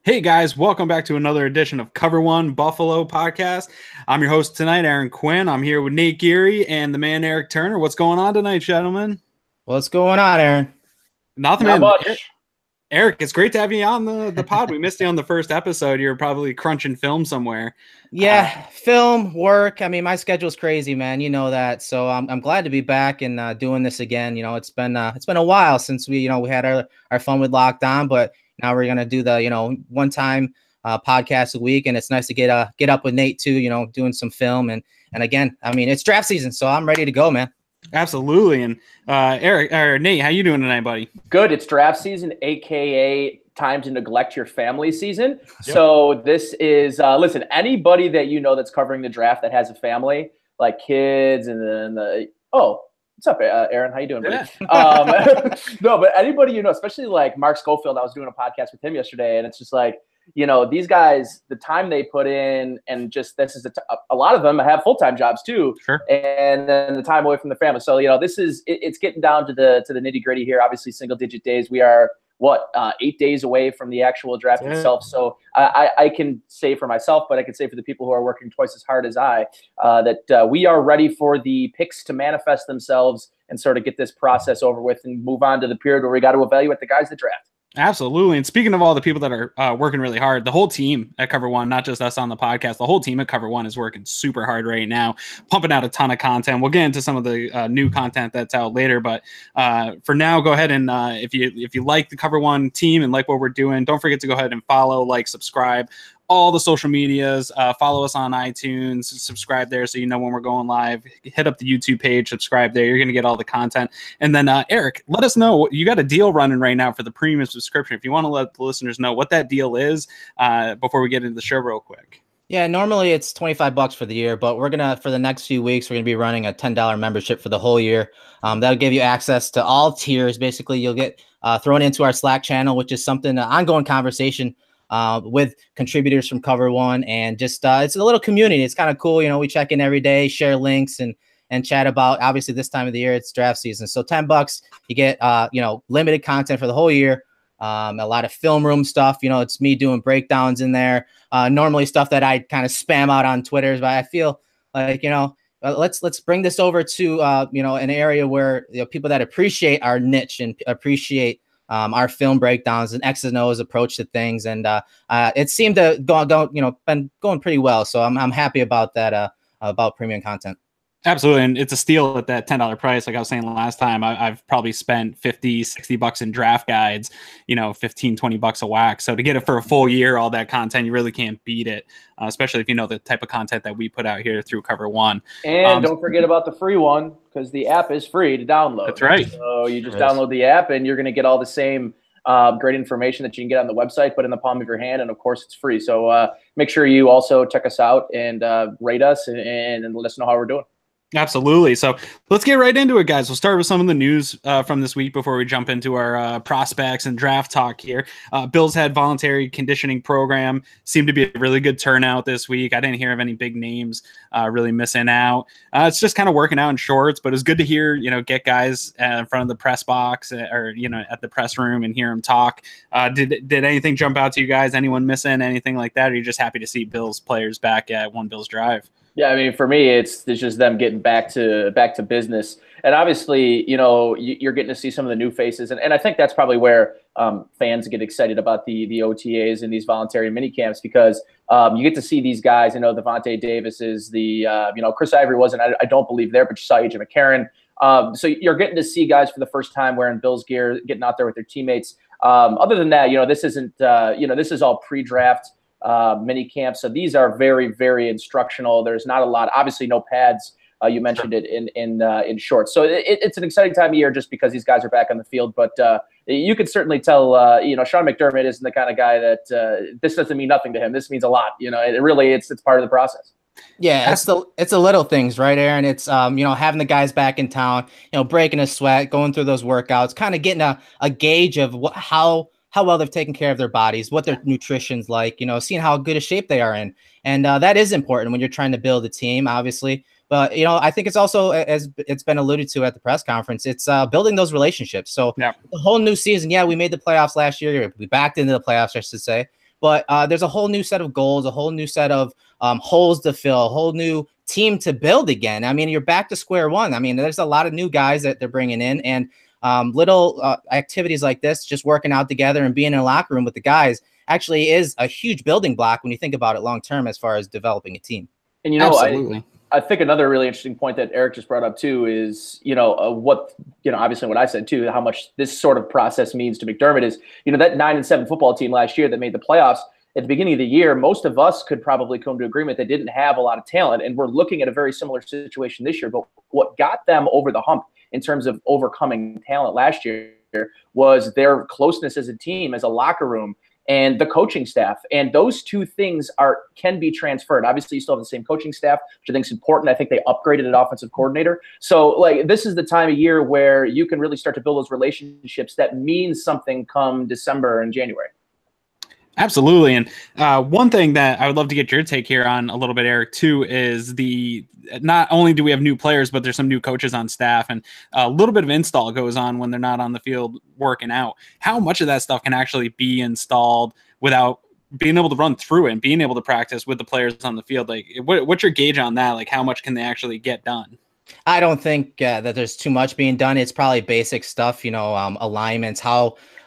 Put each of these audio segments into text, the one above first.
Hey guys, welcome back to another edition of Cover One Buffalo podcast. I'm your host tonight, Aaron Quinn. I'm here with Nate Geary and the man Erik Turner. What's going on tonight, gentlemen? What's going on, Aaron? Nothing, Not man. much. Erik, it's great to have you on the pod. We missed you on the first episode. You're probably crunching film somewhere. Yeah, film, work. I mean, my schedule's crazy, man. You know that. So I'm glad to be back and doing this again. You know, it's been a while since we had our fun with lockdown, but now we're gonna do the one time podcast a week, and it's nice to get up with Nate too. Doing some film and again, I mean, it's draft season, so I'm ready to go, man. Absolutely. And Erik or Nate, how you doing tonight, buddy? Good. It's draft season, aka time to neglect your family season. Yep. So this is listen, anybody that you know that's covering the draft that has a family, like kids, and then what's up, Aaron? How you doing, buddy? Yeah. No, but anybody you know, especially like Mark Schofield. I was doing a podcast with him yesterday, and it's just like, these guys, the time they put in, and just this is a lot of them have full-time jobs too. Sure. And then the time away from the family. So, this is it's getting down to the nitty-gritty here. Obviously, single-digit days. We are 8 days away from the actual draft itself. So I can say for myself, but I can say for the people who are working twice as hard as I, that we are ready for the picks to manifest themselves and sort of get this process over with and move on to the period where we got to evaluate the guys that draft. Absolutely. And speaking of all the people that are working really hard, the whole team at Cover One, not just us on the podcast, the whole team at Cover One is working super hard right now, pumping out a ton of content. We'll get into some of the new content that's out later. But for now, go ahead and if you like the Cover One team and like what we're doing, don't forget to go ahead and follow, like, subscribe. All the social medias, follow us on iTunes, subscribe there so you know when we're going live. Hit up the YouTube page, subscribe there. You're going to get all the content. And then, Erik, let us know. You got a deal running right now for the premium subscription. If you want to let the listeners know what that deal is before we get into the show real quick. Yeah, normally it's $25 for the year, but for the next few weeks, we're going to be running a $10 membership for the whole year. That'll give you access to all tiers. Basically, you'll get thrown into our Slack channel, which is something, an ongoing conversation with contributors from Cover One, and just it's a little community. It's kind of cool. We check in every day, share links, and chat about, obviously this time of the year, it's draft season. So $10, you get limited content for the whole year. A lot of film room stuff. It's me doing breakdowns in there. Normally stuff that I kind of spam out on Twitter, but I feel like let's bring this over to an area where people that appreciate our niche and appreciate our film breakdowns and X's and O's approach to things, and it seemed to been going pretty well. So I'm happy about that, about premium content. Absolutely. And it's a steal at that $10 price. Like I was saying last time, I've probably spent $50-$60 in draft guides, $15-$20 a whack. So to get it for a full year, all that content, you really can't beat it, especially if you know the type of content that we put out here through Cover One. And don't forget about the free one, because the app is free to download. That's right. So you just download the app and you're going to get all the same great information that you can get on the website, but in the palm of your hand. And of course, it's free. So make sure you also check us out and rate us and let us know how we're doing. Absolutely. So let's get right into it, guys. We'll start with some of the news from this week before we jump into our prospects and draft talk here. Bills had voluntary conditioning program. Seemed to be a really good turnout this week. I didn't hear of any big names really missing out. It's just kind of working out in shorts, but it's good to hear, get guys in front of the press box or, at the press room and hear them talk. Did anything jump out to you guys? Anyone missing anything like that? Or are you just happy to see Bills players back at One Bills Drive? Yeah, I mean, for me, it's just them getting back to business, and obviously, you're getting to see some of the new faces, and I think that's probably where fans get excited about the OTAs and these voluntary mini camps, because you get to see these guys. Devontae Davis is Chris Ivory wasn't, I don't believe there, but you saw AJ McCarron. So you're getting to see guys for the first time wearing Bills gear, getting out there with their teammates. Other than that, this isn't, this is all pre-draft mini camps. So these are very, very instructional. There's not a lot, obviously no pads. You mentioned it in shorts. So it's an exciting time of year just because these guys are back on the field. But you could certainly tell, Sean McDermott isn't the kind of guy that this doesn't mean nothing to him. This means a lot. It really, it's part of the process. Yeah, it's the little things, right, Aaron? It's having the guys back in town, breaking a sweat, going through those workouts, kind of getting a gauge of how well they've taken care of their bodies, what their nutrition's like, seeing how good a shape they are in. And that is important when you're trying to build a team, obviously. But, I think it's also, as it's been alluded to at the press conference, it's building those relationships. So The whole new season, we made the playoffs last year. We backed into the playoffs, I should say. but there's a whole new set of goals, a whole new set of holes to fill, a whole new team to build again. I mean, you're back to square one. I mean, there's a lot of new guys that they're bringing in, and little activities like this, just working out together and being in a locker room with the guys, actually is a huge building block when you think about it long term as far as developing a team. And absolutely. I think another really interesting point that Erik just brought up too is, obviously what I said too, how much this sort of process means to McDermott is, that 9-7 football team last year that made the playoffs at the beginning of the year, most of us could probably come to agreement they didn't have a lot of talent. And we're looking at a very similar situation this year. But what got them over the hump in terms of overcoming talent last year was their closeness as a team, as a locker room, and the coaching staff. And those two things can be transferred. Obviously, you still have the same coaching staff, which I think is important. I think they upgraded an offensive coordinator. So, this is the time of year where you can really start to build those relationships that means something come December and January. Absolutely. And one thing that I would love to get your take here on a little bit, Erik, too, is not only do we have new players, but there's some new coaches on staff, and a little bit of install goes on when they're not on the field working out. How much of that stuff can actually be installed without being able to run through it and being able to practice with the players on the field? What's your gauge on that? How much can they actually get done? I don't think that there's too much being done. It's probably basic stuff, alignments,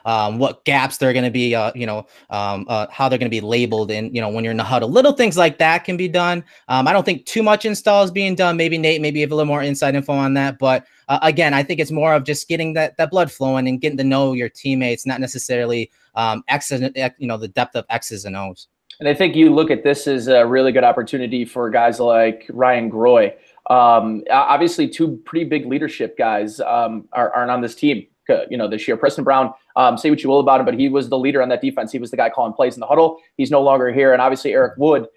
what gaps they're going to be, how they're going to be labeled, and when you're in the huddle, little things like that can be done. I don't think too much install is being done. Maybe Nate, maybe have a little more inside info on that. But again, I think it's more of just getting that blood flowing and getting to know your teammates, not necessarily the depth of X's and O's. And I think you look at this as a really good opportunity for guys like Ryan Groy. Obviously, two pretty big leadership guys aren't on this team. This year, Preston Brown, say what you will about him, but he was the leader on that defense. He was the guy calling plays in the huddle. He's no longer here. And obviously Eric Wood,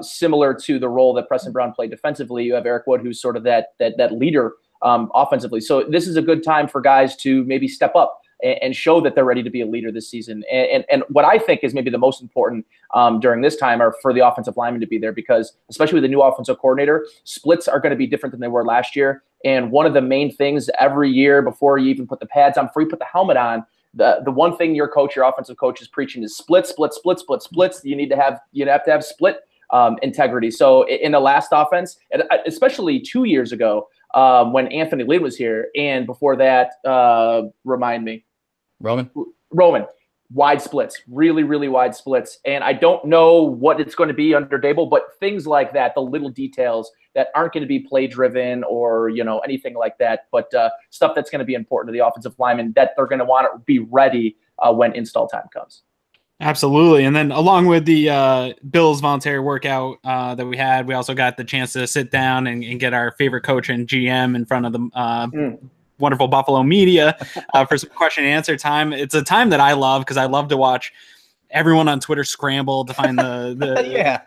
similar to the role that Preston Brown played defensively, you have Eric Wood, who's sort of that leader offensively. So this is a good time for guys to maybe step up and show that they're ready to be a leader this season. And what I think is maybe the most important during this time are for the offensive linemen to be there, because especially with the new offensive coordinator, splits are going to be different than they were last year. And one of the main things every year before you even put the pads on, before you put the helmet on, the one thing your offensive coach is preaching is split, split, split, split, splits. You have to have split integrity. So in the last offense, and especially 2 years ago when Anthony Lynn was here, and before that, remind me. Roman. Wide splits, really, really wide splits. And I don't know what it's going to be under Dable, but things like that, the little details that aren't going to be play driven or, anything like that, but stuff that's going to be important to the offensive linemen that they're going to want to be ready when install time comes. Absolutely. And then along with the Bills voluntary workout that we had, we also got the chance to sit down and get our favorite coach and GM in front of the wonderful Buffalo media for some question and answer time. It's a time that I love because I love to watch everyone on Twitter scramble to find the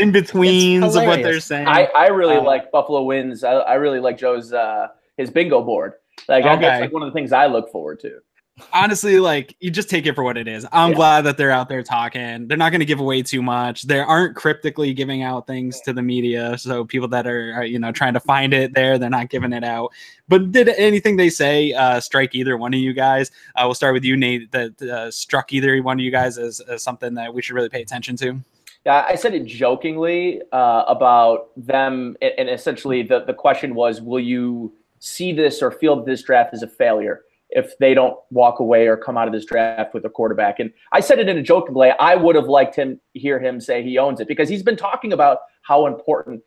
in-betweens of what they're saying. I really like Buffalo wins. I really like Joe's his bingo board. That's one of the things I look forward to. Honestly, you just take it for what it is. I'm glad that they're out there talking. They're not going to give away too much. They aren't cryptically giving out things to the media. So people that are trying to find it there, they're not giving it out. But did anything they say strike either one of you guys? We'll start with you, Nate, that struck either one of you guys as something that we should really pay attention to? Yeah, I said it jokingly about them. And essentially the question was, will you see this or feel that this draft is a failure if they don't walk away or come out of this draft with a quarterback? And I said it in a joking way. I would have liked hear him say he owns it, because he's been talking about how important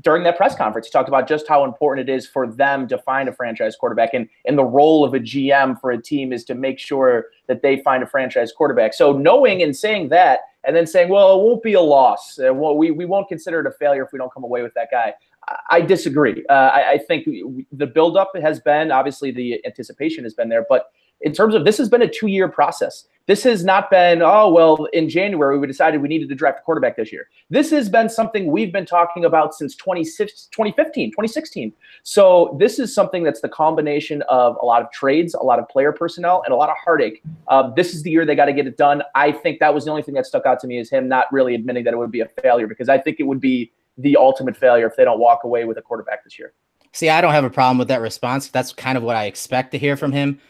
during that press conference, he talked about just how important it is for them to find a franchise quarterback. And the role of a GM for a team is to make sure that they find a franchise quarterback. So knowing and saying that, and then saying, well, it won't be a loss. We won't consider it a failure if we don't come away with that guy. I disagree. I think the buildup has been, obviously the anticipation has been there, but in terms of, this has been a 2-year process. This has not been, in January we decided we needed to draft a quarterback this year. This has been something we've been talking about since 2015, 2016. So this is something that's the combination of a lot of trades, a lot of player personnel, and a lot of heartache. This is the year they got to get it done. I think that was the only thing that stuck out to me, is him not really admitting that it would be a failure, because I think it would be the ultimate failure if they don't walk away with a quarterback this year. See, I don't have a problem with that response. That's kind of what I expect to hear from him.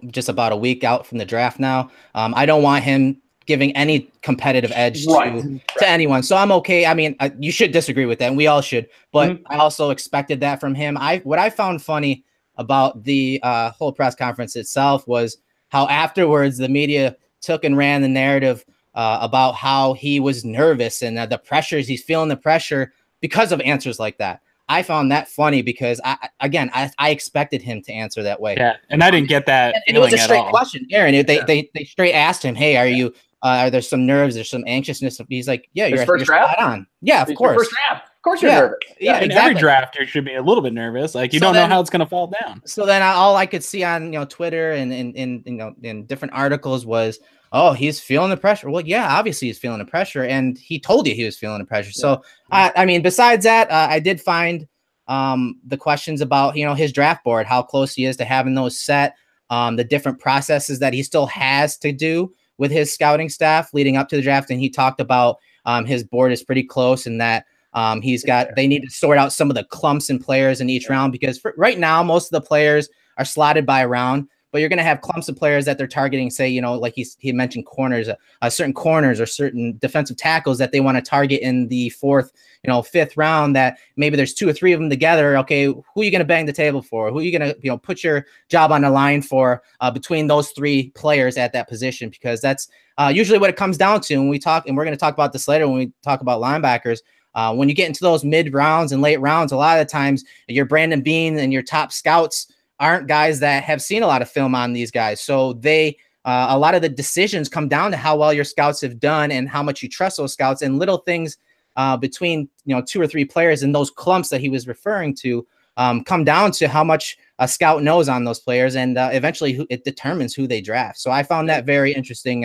Just about a week out from the draft now. I don't want him giving any competitive edge to anyone. So I'm okay. I mean, you should disagree with that, and we all should. But I also expected that from him. What I found funny about the whole press conference itself was how afterwards the media took and ran the narrative about how he was nervous and the pressures. He's feeling the pressure because of answers like that. I found that funny because I expected him to answer that way. Yeah, and I didn't get that. And it was a straight question, Aaron. They straight asked him, "Hey, are there some nerves? There's some anxiousness?" He's like, "Yeah, you're spot on. Yeah, of course. First draft. Of course, you're nervous. Yeah, in every draft, you should be a little bit nervous. Like you don't know how it's going to fall down. So then, all I could see on Twitter and in different articles was, "Oh, he's feeling the pressure." Well, yeah, obviously he's feeling the pressure, and he told you he was feeling the pressure. Yeah. So, I mean, besides that, I did find the questions about his draft board, how close he is to having those set, the different processes that he still has to do with his scouting staff leading up to the draft, and he talked about his board is pretty close, and that they need to sort out some of the clumps in players in each round, because right now most of the players are slotted by round, but you're going to have clumps of players that they're targeting, say, like he mentioned corners, certain corners or certain defensive tackles that they want to target in the fourth, fifth round, that maybe there's 2 or 3 of them together. Okay, who are you going to bang the table for? Who are you going to, put your job on the line for between those 3 players at that position? Because that's usually what it comes down to when we talk, and we're going to talk about this later when we talk about linebackers. When you get into those mid rounds and late rounds, a lot of the times your Brandon Beane and your top scouts aren't guys that have seen a lot of film on these guys. So a lot of the decisions come down to how well your scouts have done and how much you trust those scouts, and little things between 2 or 3 players and those clumps that he was referring to come down to how much a scout knows on those players, and eventually it determines who they draft. So I found that very interesting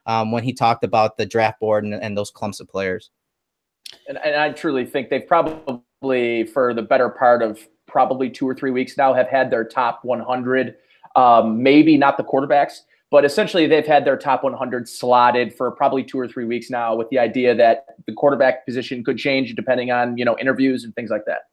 when he talked about the draft board and those clumps of players. And I truly think they've probably, for the better part of probably 2 or 3 weeks now, have had their top 100, maybe not the quarterbacks, but essentially they've had their top 100 slotted for probably 2 or 3 weeks now, with the idea that the quarterback position could change depending on, interviews and things like that.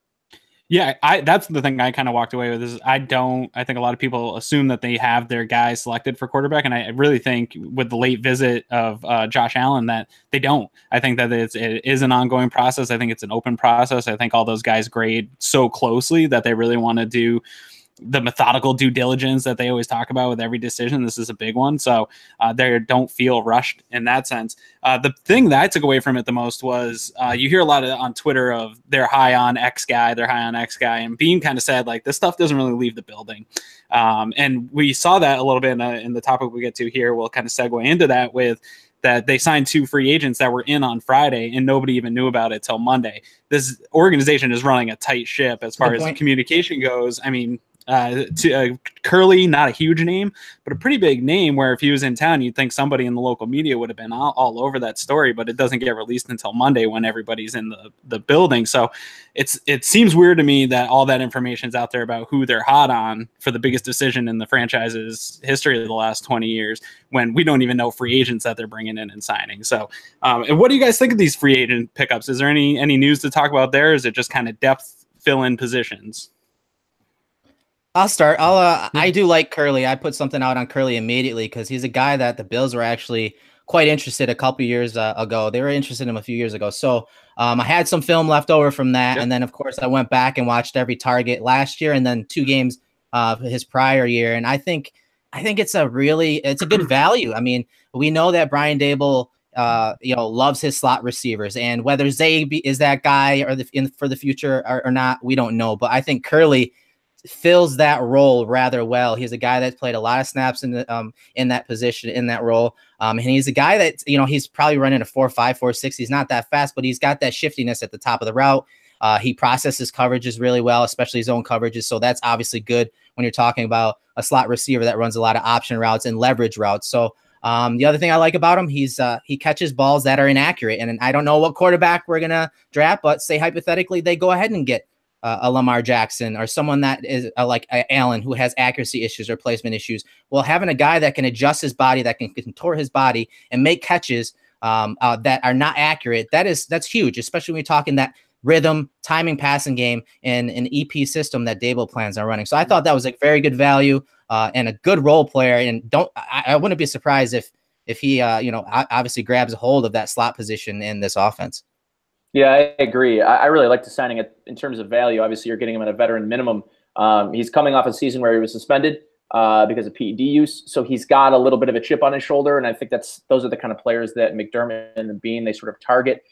Yeah, that's the thing I kind of walked away with is I think a lot of people assume that they have their guys selected for quarterback. And I really think with the late visit of Josh Allen that they don't. I think that it is an ongoing process. I think it's an open process. I think all those guys grade so closely that they really want to do the methodical due diligence that they always talk about with every decision. This is a big one. So they don't feel rushed in that sense. The thing that I took away from it the most was you hear a lot on Twitter of they're high on X guy, and Beam kind of said like this stuff doesn't really leave the building. And we saw that a little bit in the topic we get to here. We'll kind of segue into that with that they signed 2 free agents that were in on Friday and nobody even knew about it till Monday. This organization is running a tight ship as far as communication goes. I mean, Curly, not a huge name, but a pretty big name, where if he was in town, you'd think somebody in the local media would have been all over that story, but it doesn't get released until Monday when everybody's in the building. So it seems weird to me that all that information's out there about who they're hot on for the biggest decision in the franchise's history of the last 20 years, when we don't even know free agents that they're bringing in and signing. So and what do you guys think of these free agent pickups? Is there any news to talk about there? Is it just kind of depth fill-in positions? I'll start. I do like Curly. I put something out on Curly immediately because he's a guy that the Bills were actually quite interested a couple years ago. They were interested in him a few years ago. So I had some film left over from that. Yep. And then, of course, I went back and watched every target last year and then 2 games his prior year. And I think it's a good value. I mean, we know that Brian Daboll loves his slot receivers, and whether Zabe is that guy or for the future or not, we don't know. But I think Curly fills that role rather well. He's a guy that's played a lot of snaps in that position, in that role. And he's a guy that, he's probably running a 4.5, 4.6. He's not that fast, but he's got that shiftiness at the top of the route. He processes coverages really well, especially zone coverages. So that's obviously good when you're talking about a slot receiver that runs a lot of option routes and leverage routes. So the other thing I like about him, he catches balls that are inaccurate. And I don't know what quarterback we're going to draft, but say hypothetically they go ahead and get a Lamar Jackson or someone that is like Allen, who has accuracy issues or placement issues. Well, having a guy that can adjust his body, that can contort his body and make catches that are not accurate, that's huge, especially when you're talking that rhythm, timing, passing game in an EP system that Daboll plans on running. So I thought that was a very good value and a good role player. And I wouldn't be surprised if if he, obviously grabs a hold of that slot position in this offense. Yeah, I agree. I really like the signing in terms of value. Obviously, you're getting him at a veteran minimum. He's coming off a season where he was suspended because of PED use, so he's got a little bit of a chip on his shoulder, and I think those are the kind of players that McDermott and Bean, they sort of target,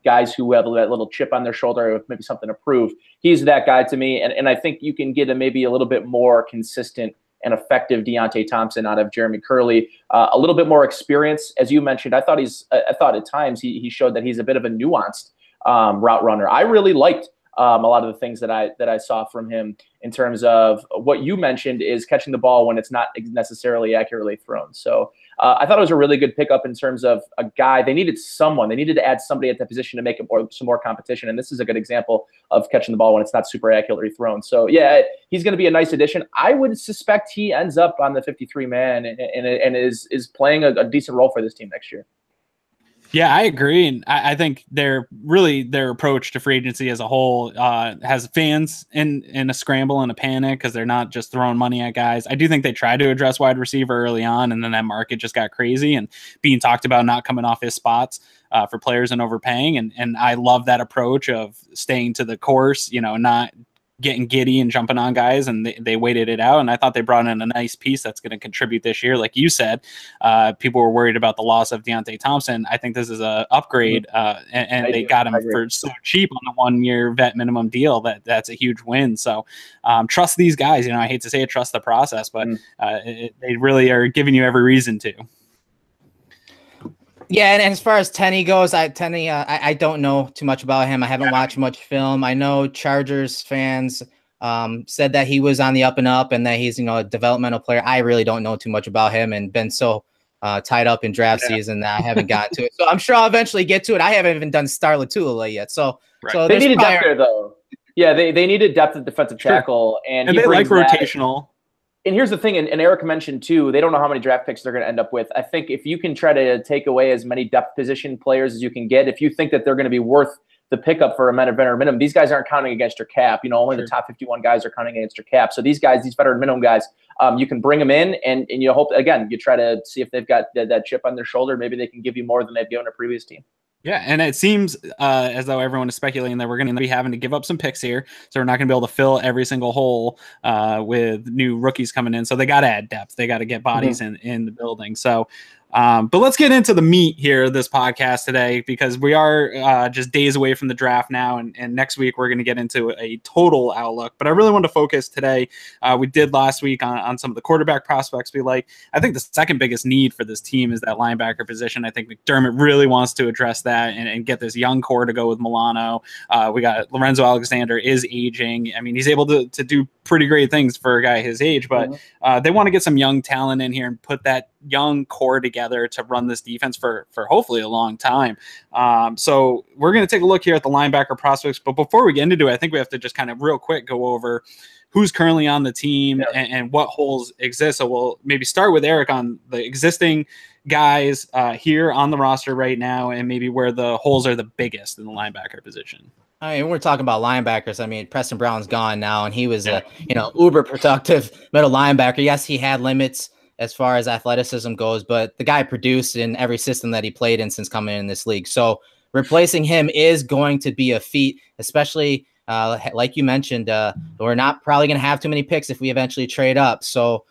guys who have that little chip on their shoulder with maybe something to prove. He's that guy to me, and I think you can get maybe a little bit more consistent and effective Deontay Thompson out of Jeremy Curley, a little bit more experience, as you mentioned. I thought at times he showed that he's a bit of a nuanced route runner. I really liked a lot of the things that I saw from him in terms of what you mentioned is catching the ball when it's not necessarily accurately thrown. So I thought it was a really good pickup in terms of a guy. They needed to add somebody at that position to make it some more competition. And this is a good example of catching the ball when it's not super accurately thrown. So yeah, he's going to be a nice addition. I would suspect he ends up on the 53 man and is playing a decent role for this team next year. Yeah, I agree. And I think their approach to free agency as a whole has fans in a scramble and a panic because they're not just throwing money at guys. I do think they tried to address wide receiver early on, and then that market just got crazy and being talked about not coming off his spots for players and overpaying. And I love that approach of staying to the course, not getting giddy and jumping on guys, and they waited it out. And I thought they brought in a nice piece that's going to contribute this year. Like you said, people were worried about the loss of Deontay Thompson. I think this is an upgrade, and they got him for so cheap on the 1-year vet minimum deal that's a huge win. So trust these guys. I hate to say it, trust the process, but they really are giving you every reason to. Yeah, and as far as Tenney goes, I don't know too much about him. I haven't watched much film. I know Chargers fans said that he was on the up and up and that he's a developmental player. I really don't know too much about him and been so tied up in draft season that I haven't gotten to it. So I'm sure I'll eventually get to it. I haven't even done Star Latula yet. So they needed depth there, though. Yeah, they needed depth at defensive tackle, and they like rotational. And here's the thing, and Erik mentioned too, they don't know how many draft picks they're going to end up with. I think if you can try to take away as many depth position players as you can get, if you think that they're going to be worth the pickup for a veteran minimum, these guys aren't counting against your cap. Only the top 51 guys are counting against your cap. So these veteran minimum guys, you can bring them in, and you hope, again, you try to see if they've got that chip on their shoulder. Maybe they can give you more than they've given a previous team. Yeah, and it seems as though everyone is speculating that we're going to be having to give up some picks here, so we're not going to be able to fill every single hole with new rookies coming in. So they got to add depth. They got to get bodies in the building. So but let's get into the meat here of this podcast today, because we are just days away from the draft now, and next week we're going to get into a total outlook. But I really want to focus today. We did last week on some of the quarterback prospects we like. I think the second biggest need for this team is that linebacker position. I think McDermott really wants to address that and get this young core to go with Milano. We got Lorenzo Alexander is aging. I mean, he's able to do pretty great things for a guy his age, but they want to get some young talent in here and put that young core together to run this defense for hopefully a long time. So we're going to take a look here at the linebacker prospects. But before we get into it, I think we have to just kind of real quick go over who's currently on the team and what holes exist. So we'll maybe start with Erik on the existing guys here on the roster right now, and maybe where the holes are the biggest in the linebacker position. I mean, we're talking about linebackers. I mean, Preston Brown's gone now, and he was a uber productive middle linebacker. Yes, he had limits as far as athleticism goes, but the guy produced in every system that he played in since coming in this league. So replacing him is going to be a feat, especially like you mentioned. We're not probably going to have too many picks if we eventually trade up. So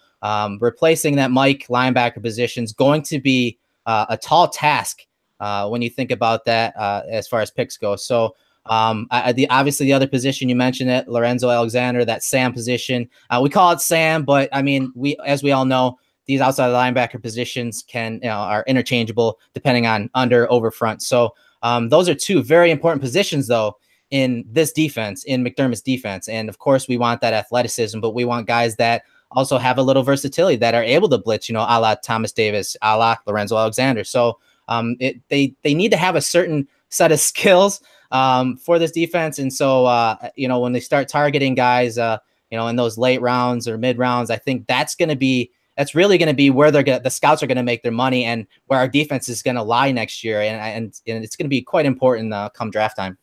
replacing that Mike linebacker position is going to be a tall task when you think about that as far as picks go. So obviously the other position you mentioned, it Lorenzo Alexander, that Sam position, we call it Sam, but I mean, as we all know, these outside linebacker positions are interchangeable depending on under, over, front. So those are two very important positions, though, in this defense, in McDermott's defense. And of course, we want that athleticism, but we want guys that also have a little versatility, that are able to blitz, a la Thomas Davis, a la Lorenzo Alexander. So they need to have a certain set of skills for this defense. And so, when they start targeting guys, in those late rounds or mid rounds, I think that's really going to be where the scouts are going to make their money and where our defense is going to lie next year. And it's going to be quite important come draft time.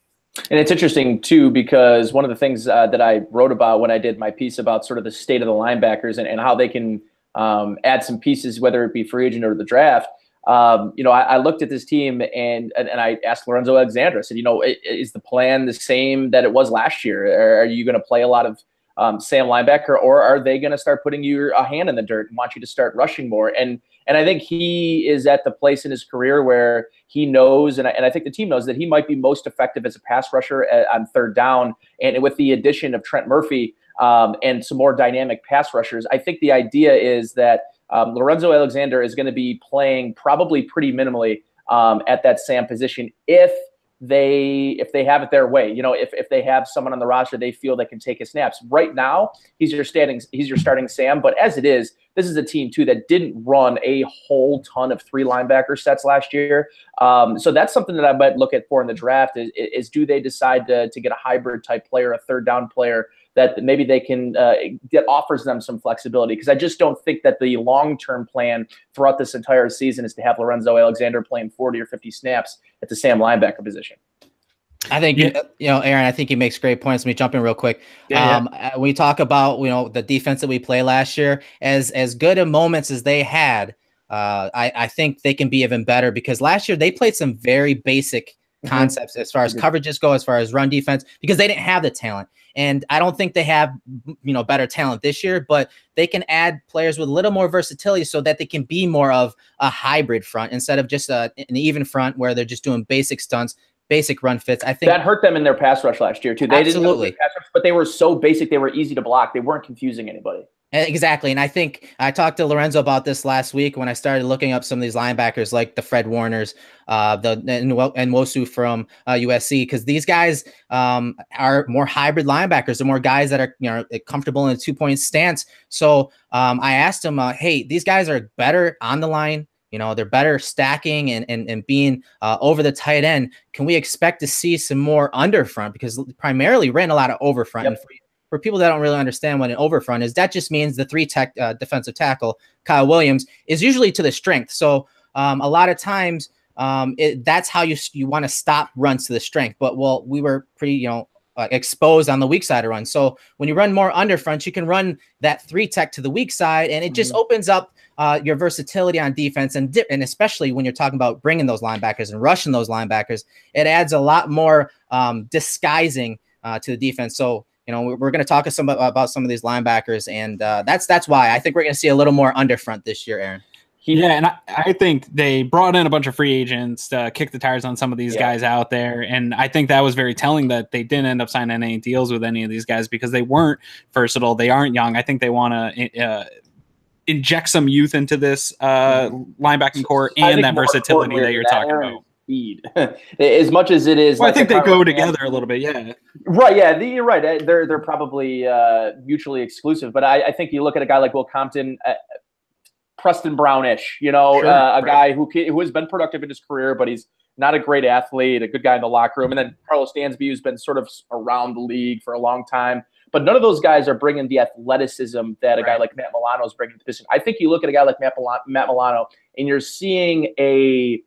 And it's interesting, too, because one of the things that I wrote about when I did my piece about sort of the state of the linebackers and how they can add some pieces, whether it be free agent or the draft, I looked at this team and I asked Lorenzo Alexander. I said, is the plan the same that it was last year? Are you going to play a lot of Sam linebacker, or are they going to start putting a hand in the dirt and want you to start rushing more? And I think he is at the place in his career where he knows, and I think the team knows, that he might be most effective as a pass rusher on third down. And with the addition of Trent Murphy and some more dynamic pass rushers, I think the idea is that Lorenzo Alexander is going to be playing probably pretty minimally at that Sam position if they have it their way. If they have someone on the roster they feel that can take his snaps. Right now, he's your starting Sam, but as it is, this is a team too that didn't run a whole ton of 3 linebacker sets last year. So that's something that I might look at for in the draft is do they decide to get a hybrid type player, a third down player that maybe they can that offers them some flexibility, because I just don't think that the long-term plan throughout this entire season is to have Lorenzo Alexander playing 40 or 50 snaps at the Sam linebacker position. I think, Aaron, I think he makes great points. Let me jump in real quick. When we talk about, the defense that we played last year, as good of moments as they had, I think they can be even better, because last year they played some very basic concepts as far as coverages go, as far as run defense, because they didn't have the talent. And I don't think they have, better talent this year, but they can add players with a little more versatility so that they can be more of a hybrid front instead of just an even front where they're just doing basic stunts, basic run fits. I think that hurt them in their pass rush last year too. They didn't pass rush, but they were so basic. They were easy to block. They weren't confusing anybody. Exactly. And I think I talked to Lorenzo about this last week when I started looking up some of these linebackers like the Fred Warners, and Nwosu from USC, because these guys are more hybrid linebackers. They're more guys that are comfortable in a 2-point stance. So I asked him, hey, these guys are better on the line. They're better stacking and being over the tight end. Can we expect to see some more under front? Because primarily ran a lot of over front. Yep. And for people that don't really understand what an over front is, that just means the 3-tech defensive tackle, Kyle Williams, is usually to the strength. So a lot of times that's how you want to stop runs to the strength. But we were pretty, exposed on the weak side of run. So when you run more under front, you can run that 3-tech to the weak side, and it just opens up your versatility on defense, and especially when you're talking about bringing those linebackers and rushing those linebackers, it adds a lot more disguising to the defense. So we're going to talk about some of these linebackers, and that's why I think we're going to see a little more under front this year, Aaron. Yeah, and I think they brought in a bunch of free agents to kick the tires on some of these guys out there. And I think that was very telling that they didn't end up signing any deals with any of these guys because they weren't versatile. They aren't young. I think they want to inject some youth into this linebacking core and that versatility that you're talking about. Speed. As much as it is. Well, I think they go together a little bit, yeah. Right, yeah, you're right. They're probably mutually exclusive. But I think you look at a guy like Will Compton, Preston Brownish, a guy who has been productive in his career, but he's not a great athlete, a good guy in the locker room. And then Carlos Dansby, who's been sort of around the league for a long time. But none of those guys are bringing the athleticism that a guy like Matt Milano is bringing to the position. I think you look at a guy like Matt Milano, and you're seeing a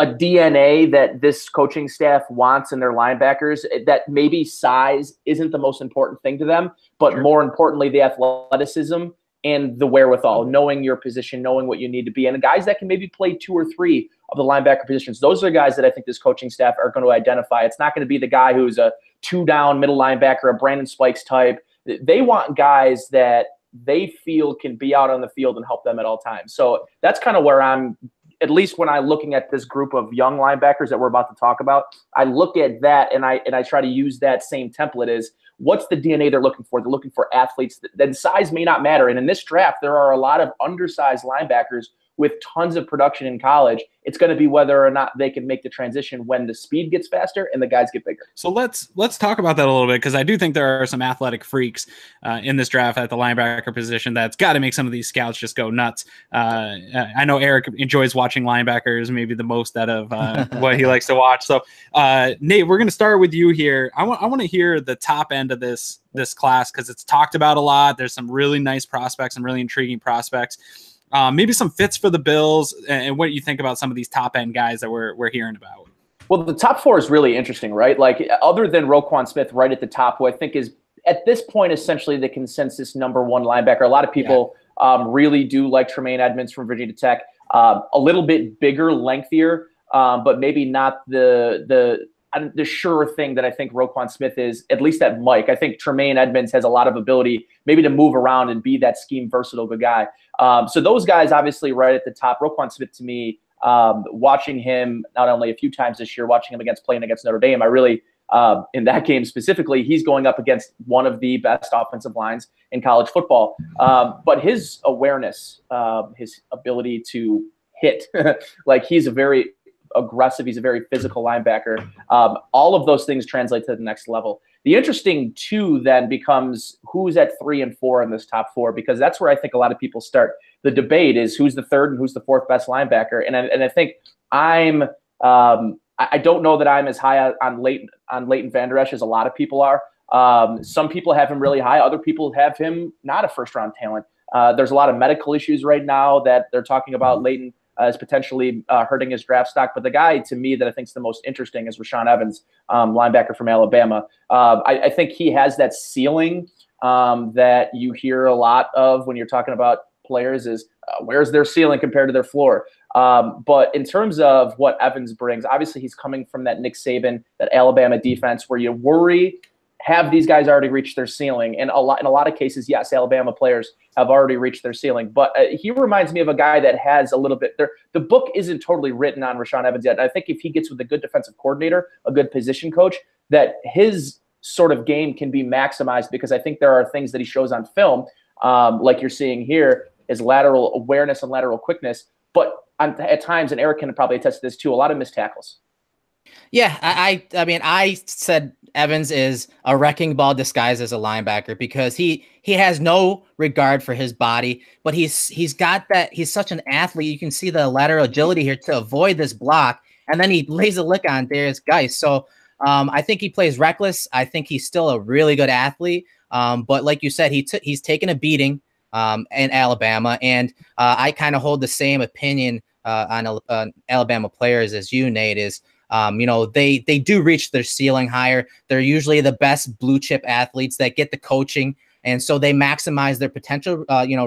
DNA that this coaching staff wants in their linebackers, that maybe size isn't the most important thing to them, but more importantly, the athleticism and the wherewithal, knowing your position, knowing what you need to be, and guys that can maybe play 2 or 3 of the linebacker positions. Those are guys that I think this coaching staff are going to identify. It's not going to be the guy who's a 2-down middle linebacker, a Brandon Spikes type. They want guys that they feel can be out on the field and help them at all times. So that's kind of where I'm, at least when I'm looking at this group of young linebackers that we're about to talk about, I look at that and I try to use that same template as what's the DNA they're looking for? They're looking for athletes. Then size may not matter. And in this draft, there are a lot of undersized linebackers with tons of production in college. It's going to be whether or not they can make the transition when the speed gets faster and the guys get bigger. So let's talk about that a little bit, because I do think there are some athletic freaks in this draft at the linebacker position that's got to make some of these scouts just go nuts. I know Erik enjoys watching linebackers maybe the most out of what he likes to watch. So Nate, we're going to start with you here. I want to hear the top end of this class, because it's talked about a lot. There's some really nice prospects, some really intriguing prospects. Maybe some fits for the Bills, and what you think about some of these top end guys that we're hearing about. Well, the top 4 is really interesting, right? Like, other than Roquan Smith right at the top, who I think is at this point essentially the consensus number 1 linebacker. A lot of people really do like Tremaine Edmonds from Virginia Tech. a little bit bigger, lengthier, but maybe not the sure thing that I think Roquan Smith is, at least at Mike. I think Tremaine Edmunds has a lot of ability maybe to move around and be that scheme versatile guy. So those guys obviously right at the top. Roquan Smith to me, watching him not only a few times this year, watching him playing against Notre Dame, I really in that game specifically, he's going up against one of the best offensive lines in college football. But his awareness, his ability to hit, like he's a very aggressive, he's a very physical linebacker. All of those things translate to the next level. The interesting two then becomes who's at 3 and 4 in this top 4, because that's where I think a lot of people start. The debate is who's the third and who's the fourth best linebacker. And I think I don't know that I'm as high on Leighton Vander Esch as a lot of people are. Some people have him really high. Other people have him not a first-round talent. There's a lot of medical issues right now that they're talking about Leighton as potentially hurting his draft stock. But the guy, to me, that I think is the most interesting is Rashaan Evans, linebacker from Alabama. I think he has that ceiling that you hear a lot of when you're talking about players is where's their ceiling compared to their floor. But in terms of what Evans brings, obviously he's coming from that Nick Saban, that Alabama defense where you worry, have these guys already reached their ceiling? And in a lot of cases, yes, Alabama players have already reached their ceiling. But he reminds me of a guy that has a little bit there. The book isn't totally written on Rashaan Evans yet. And I think if he gets with a good defensive coordinator, a good position coach, that his sort of game can be maximized, because I think there are things that he shows on film, like you're seeing here, is lateral awareness and lateral quickness. But at times, and Erik can probably attest to this too, a lot of missed tackles. Yeah, I mean, I said Evans is a wrecking ball disguised as a linebacker because he has no regard for his body, but he's got that. He's such an athlete. You can see the lateral agility here to avoid this block, and then he lays a lick on Darius Geis. So I think he plays reckless. I think he's still a really good athlete. But like you said, he's taken a beating in Alabama, and I kind of hold the same opinion on Alabama players as you, Nate. Is they do reach their ceiling higher. They're usually the best blue chip athletes that get the coaching, and so they maximize their potential,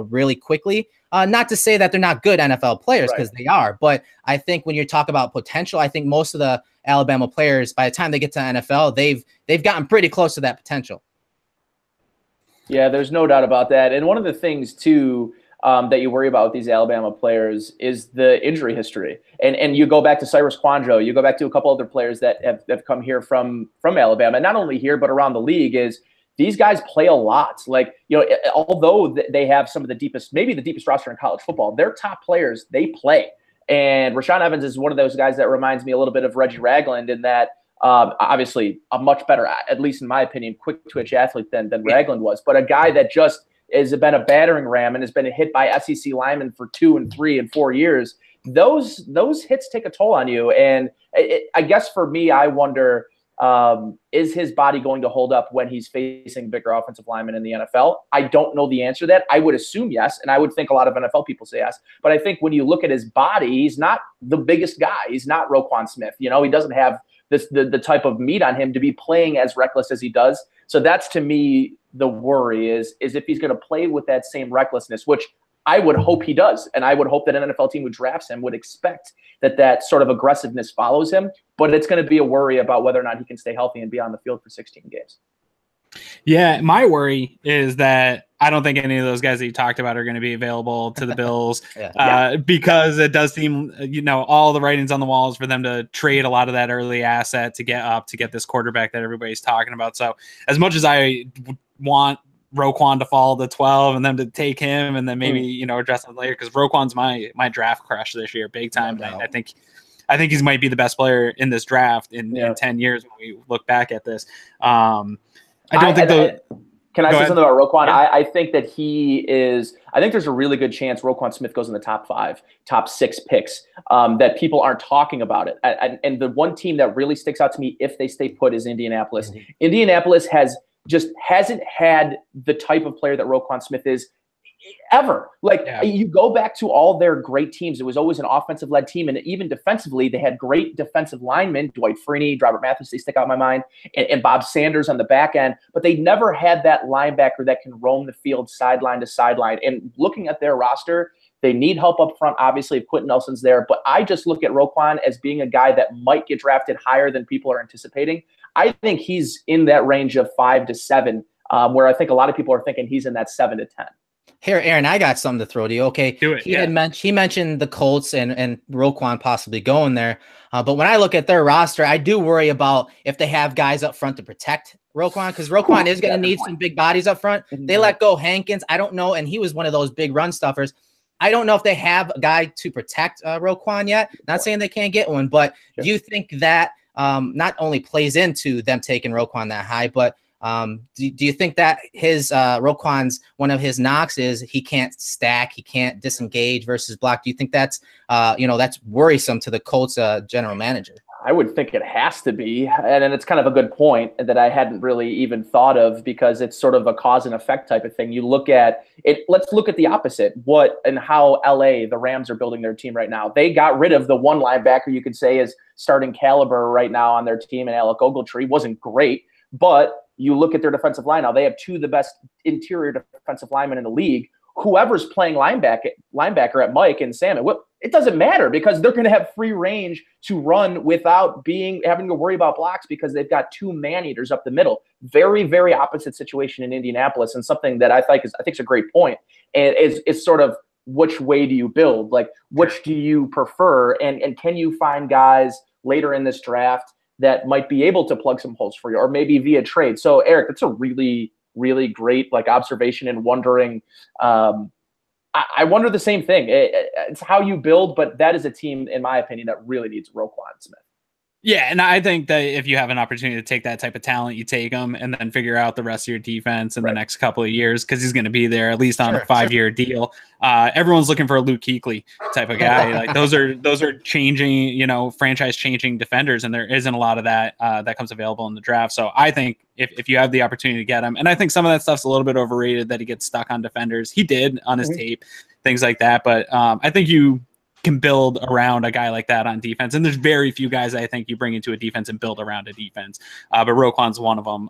really quickly. Not to say that they're not good NFL players, because they are, but I think when you talk about potential, I think most of the Alabama players, by the time they get to NFL, they've gotten pretty close to that potential. Yeah, there's no doubt about that. And one of the things too that you worry about with these Alabama players is the injury history. And you go back to Cyrus Quandro, you go back to a couple other players that have come here from Alabama, not only here, but around the league, is these guys play a lot. Like, although they have some of the deepest, maybe the deepest roster in college football, their top players, they play. And Rashaan Evans is one of those guys that reminds me a little bit of Reggie Ragland in that, obviously a much better, at least in my opinion, quick twitch athlete than Ragland was, but a guy that just has been a battering ram and has been hit by SEC linemen for 2 and 3 and 4 years. Those hits take a toll on you. And I guess for me, I wonder, is his body going to hold up when he's facing bigger offensive linemen in the NFL? I don't know the answer to that. I would assume yes, and I would think a lot of NFL people say yes. But I think when you look at his body, he's not the biggest guy. He's not Roquan Smith. He doesn't have the type of meat on him to be playing as reckless as he does. So that's, to me, the worry is if he's going to play with that same recklessness, which I would hope he does. And I would hope that an NFL team who drafts him would expect that sort of aggressiveness follows him. But it's going to be a worry about whether or not he can stay healthy and be on the field for 16 games. Yeah, my worry is that I don't think any of those guys that you talked about are going to be available to the Bills because it does seem, all the writings on the walls for them to trade a lot of that early asset to get this quarterback that everybody's talking about. So as much as I want Roquan to fall to 12 and them to take him and then maybe, address it later, because Roquan's my draft crush this year, big time. No. I think he might be the best player in this draft in 10 years when we look back at this. Can I say something about Roquan? Yeah. I think that I think there's a really good chance Roquan Smith goes in the top 5, top 6 picks, that people aren't talking about it. And the one team that really sticks out to me if they stay put is Indianapolis. Mm-hmm. Indianapolis hasn't had the type of player that Roquan Smith is ever. You go back to all their great teams, it was always an offensive-led team, and even defensively, they had great defensive linemen, Dwight Freeney, Robert Mathis, they stick out in my mind, and Bob Sanders on the back end, but they never had that linebacker that can roam the field sideline to sideline. And looking at their roster, They need help up front, obviously, if Quentin Nelson's there. But I just look at Roquan as being a guy that might get drafted higher than people are anticipating. I think he's in that range of 5 to 7, where I think a lot of people are thinking he's in that 7 to 10. Here, Aaron, I got something to throw to you. Okay, do it. He mentioned the Colts and Roquan possibly going there. But when I look at their roster, I do worry about if they have guys up front to protect Roquan, because Roquan is going to need some big bodies up front. They let go Hankins. I don't know, and he was one of those big run stuffers. I don't know if they have a guy to protect Roquan yet. Not saying they can't get one, but do you think that not only plays into them taking Roquan that high, but do you think that his Roquan's one of his knocks is he can't stack, he can't disengage versus block? Do you think that's that's worrisome to the Colts general manager? I would think it has to be, and it's kind of a good point that I hadn't really even thought of, because it's sort of a cause and effect type of thing. You look at it. Let's look at the opposite. What and how the Rams are building their team right now. They got rid of the one linebacker you could say is starting caliber right now on their team, and Alec Ogletree wasn't great, but you look at their defensive line now, they have 2 of the best interior defensive linemen in the league. Whoever's playing linebacker at Mike and Sam, it doesn't matter, because they're going to have free range to run without having to worry about blocks, because they've got 2 man-eaters up the middle. Very, very opposite situation in Indianapolis, and something that I think is a great point. And it's sort of, which way do you build? Like, which do you prefer? And can you find guys later in this draft that might be able to plug some holes for you, or maybe via trade? So, Erik, that's a really, really great observation, and wondering. I wonder the same thing. It's how you build, but that is a team, in my opinion, that really needs Roquan Smith. Yeah, and I think that if you have an opportunity to take that type of talent, you take him and then figure out the rest of your defense in the next couple of years, because he's going to be there at least on a 5-year deal. Everyone's looking for a Luke Kuechly type of guy. Like those are changing, franchise changing defenders, and there isn't a lot of that that comes available in the draft. So I think if you have the opportunity to get him, and I think some of that stuff's a little bit overrated, that he gets stuck on defenders. He did on his tape, things like that. But I think you can build around a guy like that on defense, and there's very few guys I think you bring into a defense and build around a defense, but Roquan's one of them.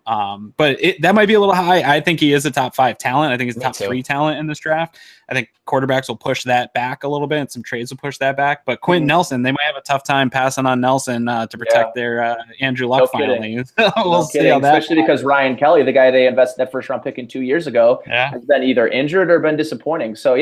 But that might be a little high. I think he is a top 5 talent. I think he's a top 3 talent in this draft. I think quarterbacks will push that back a little bit, and some trades will push that back. But Quentin Nelson, they might have a tough time passing on Nelson to protect their Andrew Luck finally. We'll see how that especially because Ryan Kelly, the guy they invested that first round pick in 2 years ago, has been either injured or been disappointing. So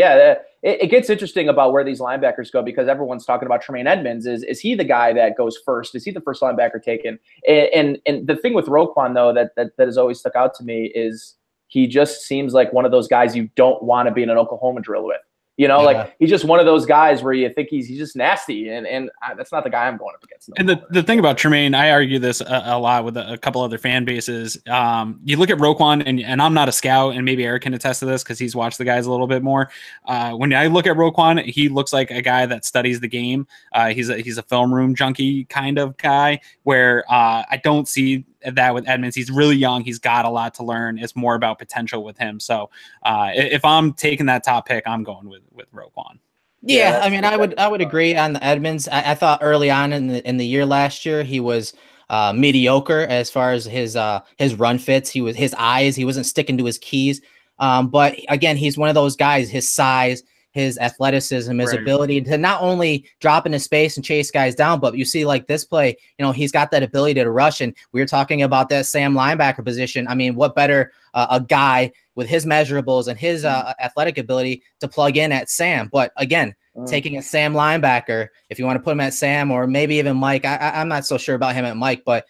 it gets interesting about where these linebackers go, because everyone's talking about Tremaine Edmonds. Is he the guy that goes first? Is he the first linebacker taken? And the thing with Roquan, though, that has always stuck out to me is he just seems like one of those guys you don't want to be in an Oklahoma drill with. Like he's just one of those guys where you think he's just nasty, and that's not the guy I'm going up against. And the thing about Tremaine, I argue this a lot with a couple other fan bases. You look at Roquan, and I'm not a scout, and maybe Erik can attest to this because he's watched the guys a little bit more. When I look at Roquan, he looks like a guy that studies the game. He's a film room junkie kind of guy, where I don't see that with Edmonds. He's really young. He's got a lot to learn. It's more about potential with him. So if I'm taking that top pick, I'm going with Roquan. Yeah, I mean, I would agree on the Edmonds. I thought early on in the year last year he was mediocre as far as his run fits. He wasn't sticking to his keys. But again, he's one of those guys. His size, his athleticism, his ability to not only drop into space and chase guys down, but you see like this play, he's got that ability to rush. And we were talking about that Sam linebacker position. I mean, what better a guy with his measurables and his athletic ability to plug in at Sam? But again, taking a Sam linebacker, if you want to put him at Sam or maybe even Mike, I'm not so sure about him at Mike, but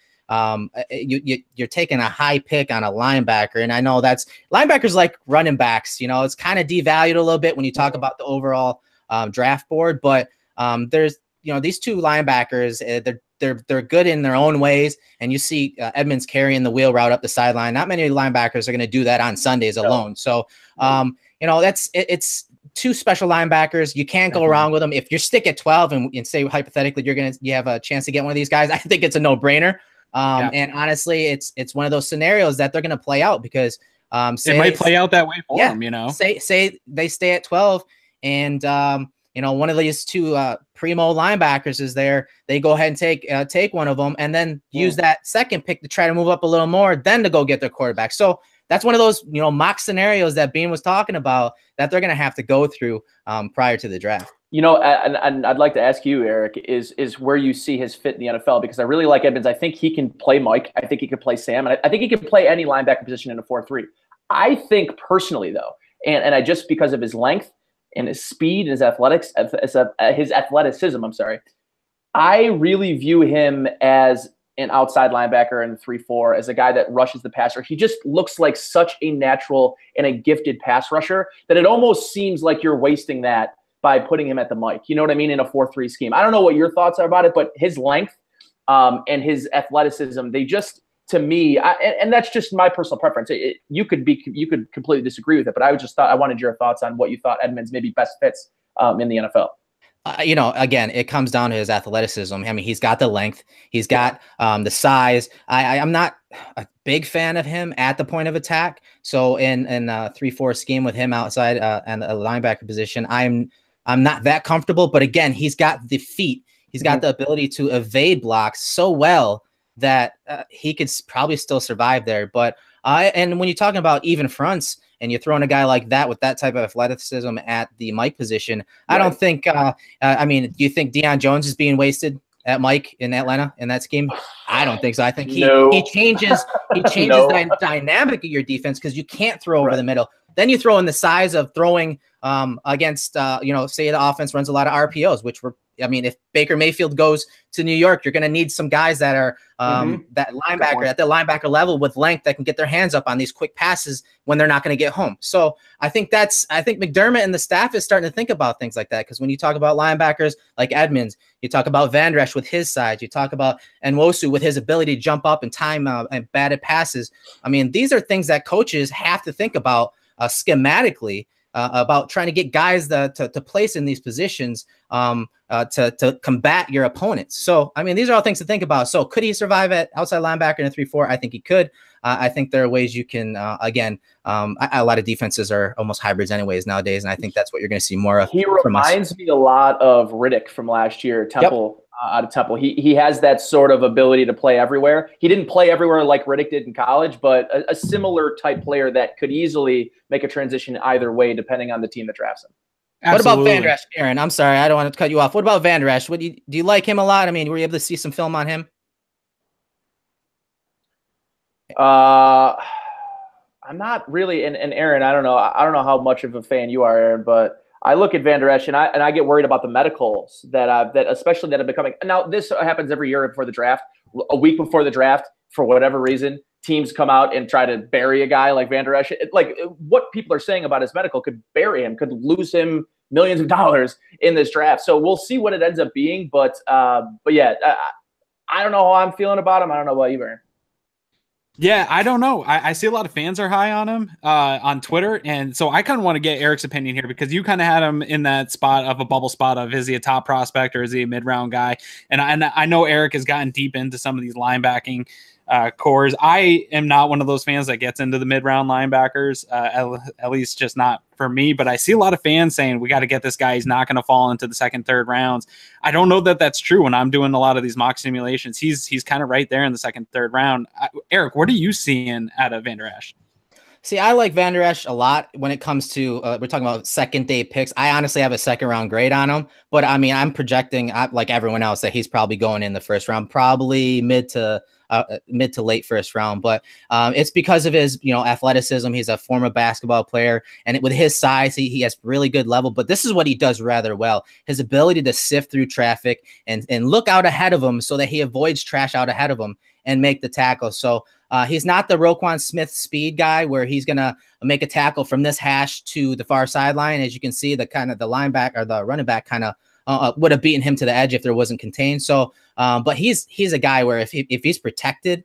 you're taking a high pick on a linebacker. And I know that's linebackers like running backs, it's kind of devalued a little bit when you talk about the overall draft board, but there's, these 2 linebackers, they're good in their own ways. And you see Edmonds carrying the wheel route up the sideline. Not many linebackers are going to do that on Sundays alone. So, it's 2 special linebackers. You can't go wrong with them. If you stick at 12 and say hypothetically you have a chance to get one of these guys, I think it's a no-brainer. And honestly, it's one of those scenarios that they're going to play out because it might play out that way for them. Say they stay at 12 and one of these 2 primo linebackers is there. They go ahead and take one of them and then use that second pick to try to move up a little more, then to go get their quarterback. So that's one of those, mock scenarios that Bean was talking about that they're going to have to go through prior to the draft. And I'd like to ask you, Erik, is where you see his fit in the NFL, because I really like Edmonds. I think he can play Mike. I think he can play Sam. And I think he can play any linebacker position in a 4-3. I think personally, though, and I just because of his length and his speed and his athleticism, I really view him as an outside linebacker in 3-4, as a guy that rushes the passer. He just looks like such a natural and a gifted pass rusher that it almost seems like you're wasting that by putting him at the Mike. You know what I mean? In a 4-3 scheme. I don't know what your thoughts are about it, but his length and his athleticism, they just, to me, and that's just my personal preference. You could completely disagree with it, but I wanted your thoughts on what you thought Edmonds maybe best fits in the NFL. Again, it comes down to his athleticism. I mean, he's got the length, he's got the size. I'm not a big fan of him at the point of attack. So in a 3-4 scheme with him outside and a linebacker position, I'm not that comfortable. But again, he's got the feet, he's got the ability to evade blocks so well that he could probably still survive there. But and when you're talking about even fronts, and you're throwing a guy like that with that type of athleticism at the Mike position, I don't think, do you think Deion Jones is being wasted at Mike in Atlanta in that scheme? I don't think so. I think he changes the dynamic of your defense, because you can't throw over the middle. Then you throw in the size of throwing against, say the offense runs a lot of RPOs, if Baker Mayfield goes to New York, you're going to need some guys that are that linebacker at the linebacker level with length that can get their hands up on these quick passes when they're not going to get home. So I think McDermott and the staff is starting to think about things like that, because when you talk about linebackers like Edmonds, you talk about Van Der Esch with his size, you talk about Nwosu with his ability to jump up and time and batted passes. I mean, these are things that coaches have to think about schematically. About trying to get guys to place in these positions to combat your opponents. So, I mean, these are all things to think about. So could he survive at outside linebacker in a 3-4? I think he could. I think there are ways you can, a lot of defenses are almost hybrids anyways nowadays, and I think that's what you're going to see more of. He reminds me a lot of Riddick from last year, Temple. Out of Temple. He has that sort of ability to play everywhere. He didn't play everywhere like Riddick did in college, but a similar type player that could easily make a transition either way, depending on the team that drafts him. Absolutely. What about Van Der Esch, Aaron? I'm sorry, I don't want to cut you off. What about Van Der Esch? Do you like him a lot? I mean, were you able to see some film on him? I'm not really, and Aaron, I don't know how much of a fan you are, Aaron, but I look at Van Der Esch and I get worried about the medicals that have been coming. Now, this happens every year before the draft. A week before the draft, for whatever reason, teams come out and try to bury a guy like Van Der Esch. Like, what people are saying about his medical could bury him, could lose him millions of dollars in this draft. So we'll see what it ends up being. But yeah, I don't know how I'm feeling about him. I don't know about you, Aaron. Yeah, I don't know. I see a lot of fans are high on him on Twitter. And so I kind of want to get Erik's opinion here, because you kind of had him in that spot of a bubble spot of, is he a top prospect or is he a mid-round guy? And I know Erik has gotten deep into some of these linebacking cores. I am not one of those fans that gets into the mid-round linebackers, at least just not for me. But I see a lot of fans saying, we got to get this guy. He's not going to fall into the second, third rounds. I don't know that that's true when I'm doing a lot of these mock simulations. He's kind of right there in the second, third round. Erik, what are you seeing out of Van Der Esch? See, I like Van Der Esch a lot when it comes to, we're talking about second day picks. I honestly have a second round grade on him, but I mean, I'm projecting like everyone else that he's probably going in the first round, probably mid to late first round. But it's because of his, athleticism. He's a former basketball player, and with his size, he has really good level. But this is what he does rather well: his ability to sift through traffic and look out ahead of him so that he avoids trash out ahead of him and make the tackle. So he's not the Roquan Smith speed guy where he's going to make a tackle from this hash to the far sideline. As you can see, the linebacker or the running back kind of would have beaten him to the edge if there wasn't contained. So, but he's a guy where if he's protected,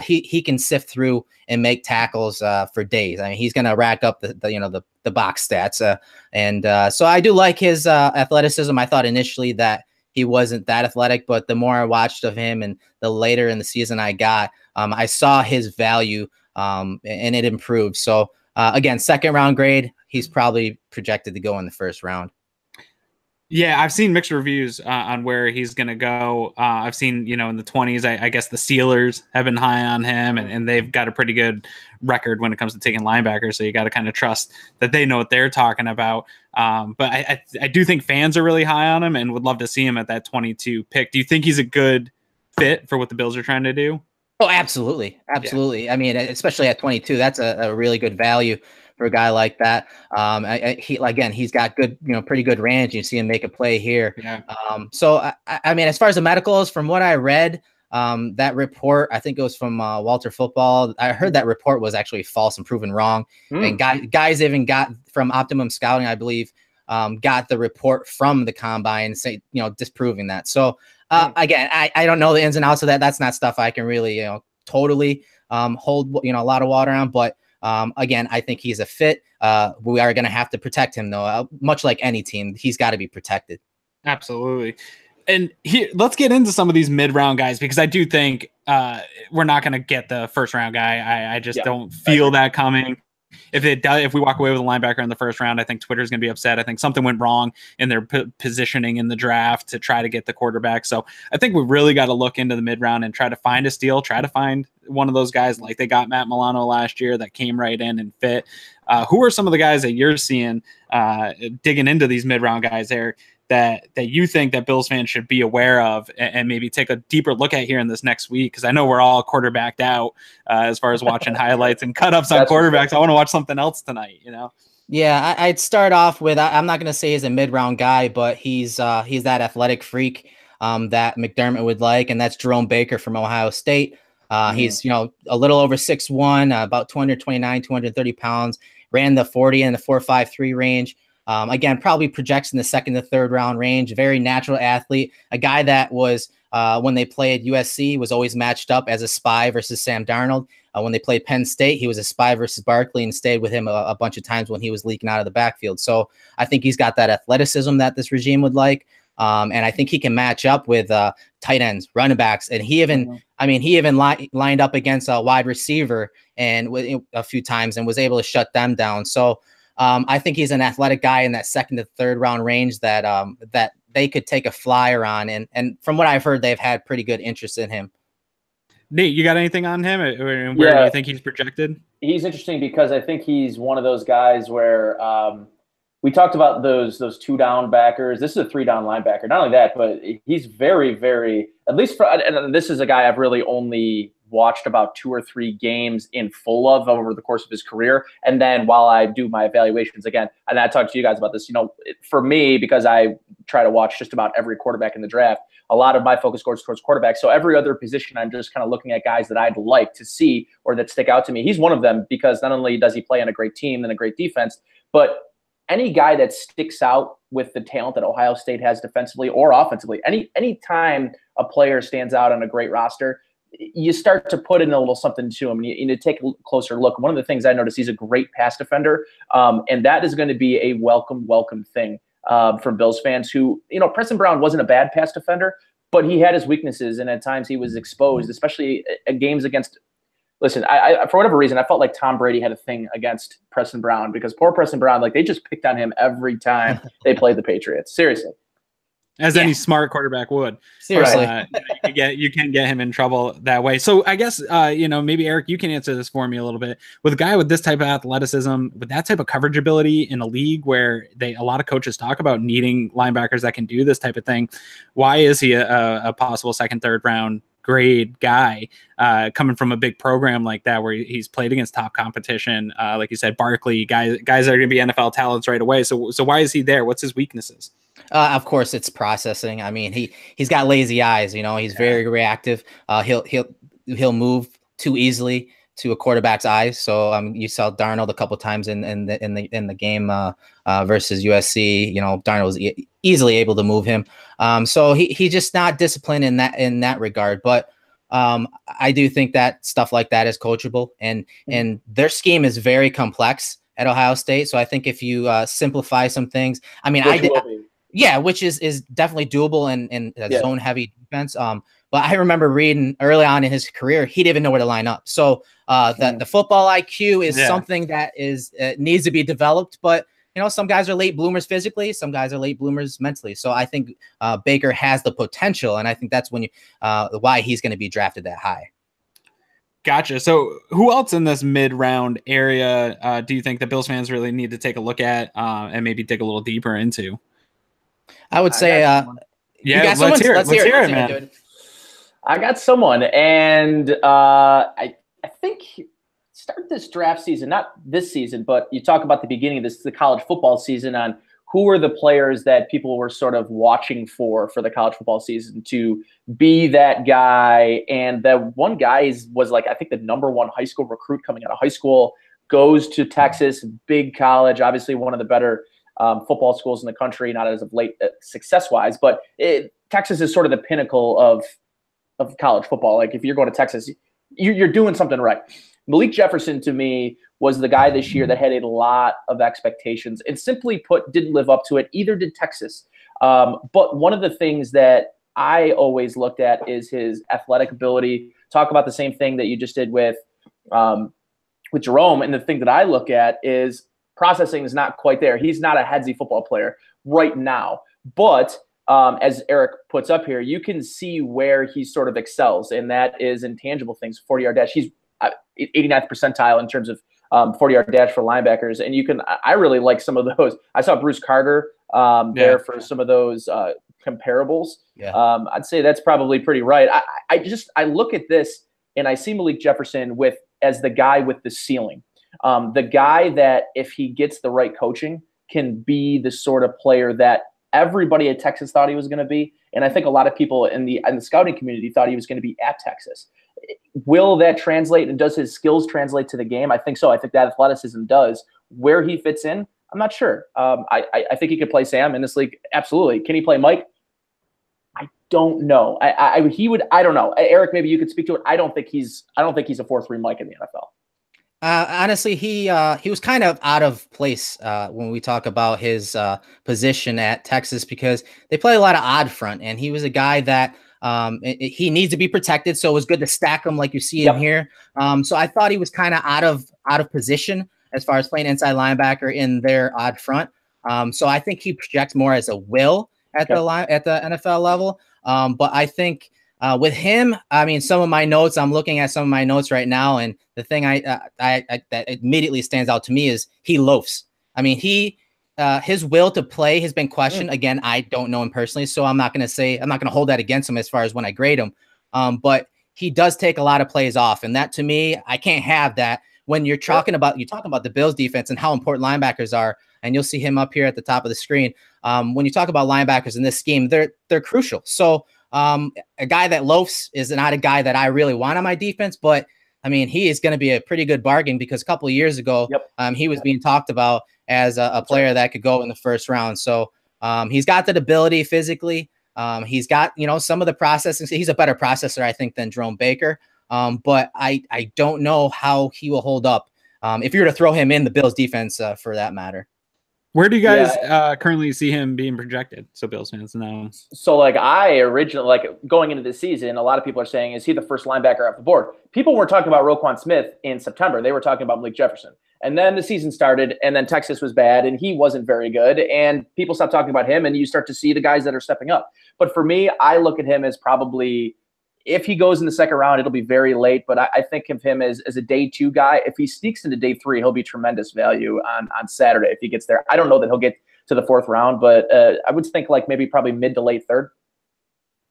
he can sift through and make tackles for days. I mean, he's going to rack up the box stats. So I do like his athleticism. I thought initially that he wasn't that athletic, but the more I watched of him and the later in the season I got, I saw his value and it improved. So again, second round grade, he's probably projected to go in the first round. Yeah, I've seen mixed reviews on where he's going to go. I've seen, in the 20s, I guess the Steelers have been high on him, and they've got a pretty good record when it comes to taking linebackers. So you got to kind of trust that they know what they're talking about. But I do think fans are really high on him and would love to see him at that 22 pick. Do you think he's a good fit for what the Bills are trying to do? Oh, absolutely. Absolutely. Yeah. I mean, especially at 22, that's a really good value for a guy like that. He's got good, pretty good range. You see him make a play here. Yeah. So I mean, as far as the medicals, from what I read, that report, I think it was from Walter Football. I heard that report was actually false and proven wrong. And guys even got from Optimum Scouting, I believe, got the report from the combine, say, disproving that. So again, I don't know the ins and outs of that. That's not stuff I can really, totally hold, a lot of water on. But again, I think he's a fit. We are going to have to protect him, though. Much like any team, he's got to be protected. Absolutely. And here, let's get into some of these mid-round guys, because I do think we're not going to get the first-round guy. I just don't feel that coming. If we walk away with a linebacker in the first round, I think Twitter's going to be upset. I think something went wrong in their positioning in the draft to try to get the quarterback. So I think we really got to look into the mid-round and try to find a steal, try to find one of those guys like they got Matt Milano last year that came right in and fit. Who are some of the guys that you're seeing digging into these mid-round guys, Eric, that you think that Bills fans should be aware of and maybe take a deeper look at here in this next week? Because I know we're all quarterbacked out as far as watching highlights and cut-ups on quarterbacks. I want to watch something else tonight, Yeah, I'd start off with, I'm not going to say he's a mid-round guy, but he's that athletic freak that McDermott would like, and that's Jerome Baker from Ohio State. He's, a little over 6'1", about 229, 230 pounds, ran the 40 and the 4.53 range. Again, probably projects in the second to third round range. Very natural athlete. A guy that was, when they played USC, was always matched up as a spy versus Sam Darnold. When they played Penn State, he was a spy versus Barkley and stayed with him a bunch of times when he was leaking out of the backfield. So I think he's got that athleticism that this regime would like. And I think he can match up with tight ends, running backs. And he even, lined up against a wide receiver and a few times and was able to shut them down. So I think he's an athletic guy in that second to third round range that that they could take a flyer on. And from what I've heard, they've had pretty good interest in him. Nate, you got anything on him? Where do you think he's projected? He's interesting because I think he's one of those guys where we talked about those 2 down backers. This is a 3 down linebacker. Not only that, but he's very, very, at least and this is a guy I've really only watched about 2 or 3 games in full of over the course of his career. And then while I do my evaluations again, and I talked to you guys about this, for me, because I try to watch just about every quarterback in the draft, a lot of my focus goes towards quarterback. So every other position, I'm just kind of looking at guys that I'd like to see or that stick out to me. He's one of them because not only does he play on a great team and a great defense, but any guy that sticks out with the talent that Ohio State has defensively or offensively, any time a player stands out on a great roster, you start to put in a little something to him. You need to take a closer look. One of the things I noticed, he's a great pass defender, and that is going to be a welcome thing from Bills fans who, Preston Brown wasn't a bad pass defender, but he had his weaknesses, and at times he was exposed, especially at games against – listen, I for whatever reason, I felt like Tom Brady had a thing against Preston Brown because poor Preston Brown, they just picked on him every time they played the Patriots. Seriously. As any smart quarterback would. Seriously. You can get him in trouble that way. So I guess, maybe Eric, you can answer this for me a little bit. With a guy with this type of athleticism, with that type of coverage ability in a league where a lot of coaches talk about needing linebackers that can do this type of thing, why is he a possible second, third round grade guy coming from a big program like that where he's played against top competition, like you said, Barkley, guys that are going to be NFL talents right away. So why is he there? What's his weaknesses? Of course, it's processing. I mean, he's got lazy eyes. He's very reactive. He'll move too easily to a quarterback's eyes. So you saw Darnold a couple times in the game versus USC. Darnold was easily able to move him. So he's just not disciplined in that regard. But I do think that stuff like that is coachable, and their scheme is very complex at Ohio State. So I think if you simplify some things, I mean, which is definitely doable in zone heavy defense. But I remember reading early on in his career, he didn't even know where to line up. So the football IQ is something that needs to be developed. But some guys are late bloomers physically, some guys are late bloomers mentally. So I think Baker has the potential, and I think that's when why he's going to be drafted that high. Gotcha. So who else in this mid-round area do you think the Bills fans really need to take a look at and maybe dig a little deeper into? I would say, let's hear it, man. Dude. I got someone, and I think start this draft season, not this season, but you talk about the beginning of the college football season on who are the players that people were sort of watching for the college football season to be that guy. And that one guy was like, I think the #1 high school recruit coming out of high school, goes to Texas, big college, obviously one of the better football schools in the country, not as of late success-wise, but Texas is sort of the pinnacle of college football. Like if you're going to Texas, you're doing something right. Malik Jefferson, to me, was the guy this year that had a lot of expectations and simply put, didn't live up to it. Either did Texas. But one of the things that I always looked at is his athletic ability. Talk about the same thing that you just did with Jerome. And the thing that I look at is processing is not quite there. He's not a headsy football player right now. But as Erik puts up here, you can see where he sort of excels, and that is intangible things. 40-yard dash. He's 89th percentile in terms of 40-yard dash for linebackers. And I really like some of those. I saw Bruce Carter there for some of those comparables. Yeah. I'd say that's probably pretty right. I look at this and I see Malik Jefferson as the guy with the ceiling. The guy that if he gets the right coaching can be the sort of player that everybody at Texas thought he was going to be. And I think a lot of people in the scouting community thought he was going to be at Texas. Will that translate, and does his skills translate to the game? I think so. I think that athleticism does. Where he fits in, I'm not sure. I think he could play Sam in this league. Absolutely. Can he play Mike? I don't know. He would. I don't know. Erik, maybe you could speak to it. I don't think he's a 4-3 Mike in the NFL. Honestly, he was kind of out of place when we talk about his position at Texas, because they play a lot of odd front, and he was a guy that he needs to be protected. So it was good to stack him like you see him here. So I thought he was kind of out of position as far as playing inside linebacker in their odd front. So I think he projects more as a will at the NFL level. But I think with him, I mean, some of my notes, I'm looking at some of my notes right now, and the thing that immediately stands out to me is he loafs. I mean, his will to play has been questioned. Again, I don't know him personally, so I'm not going to hold that against him as far as when I grade him. But he does take a lot of plays off, and that to me, I can't have that when you're talking about the Bills defense and how important linebackers are. And you'll see him up here at the top of the screen. When you talk about linebackers in this scheme, they're crucial. So a guy that loafs is not a guy that I really want on my defense, but I mean, he is going to be a pretty good bargain, because a couple of years ago, he was being talked about as a player that could go in the first round. So he's got that ability physically. He's got, some of the processing. He's a better processor, I think, than Jerome Baker. But I don't know how he will hold up if you were to throw him in the Bills defense for that matter. Where do you guys currently see him being projected? So Bills fans know. So I originally, going into this season, a lot of people are saying, is he the first linebacker off the board? People were talking about Roquan Smith in September. They were talking about Malik Jefferson. And then the season started, and then Texas was bad, and he wasn't very good. And people stopped talking about him, and you start to see the guys that are stepping up. But for me, I look at him as probably, if he goes in the second round, it'll be very late. But I think of him as a day 2 guy. If he sneaks into day 3, he'll be tremendous value on Saturday if he gets there. I don't know that he'll get to the 4th round, but I would think probably mid to late 3rd.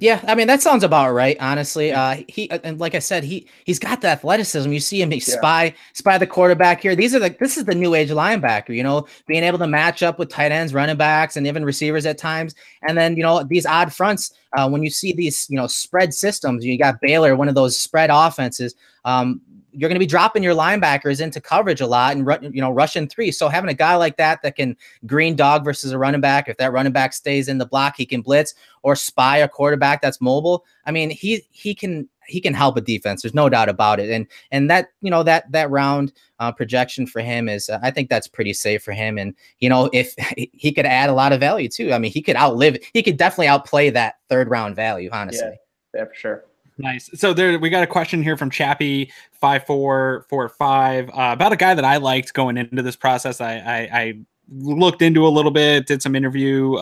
Yeah, I mean, that sounds about right, honestly. He and like I said, he's got the athleticism. You see him spy the quarterback here. This is the new age linebacker, being able to match up with tight ends, running backs, and even receivers at times. And then, these odd fronts, when you see these, spread systems, you got Baylor, one of those spread offenses, you're going to be dropping your linebackers into coverage a lot and rushing 3. So having a guy like that can green dog versus a running back, if that running back stays in the block, he can blitz or spy a quarterback that's mobile. I mean, he can help a defense. There's no doubt about it. And that that round projection for him is I think that's pretty safe for him. And if he could add a lot of value too. I mean, he could definitely outplay that 3rd round value. Honestly, yeah, for sure. Nice. So we got a question here from Chappie 5445 about a guy that I liked going into this process. I looked into a little bit, did some interview,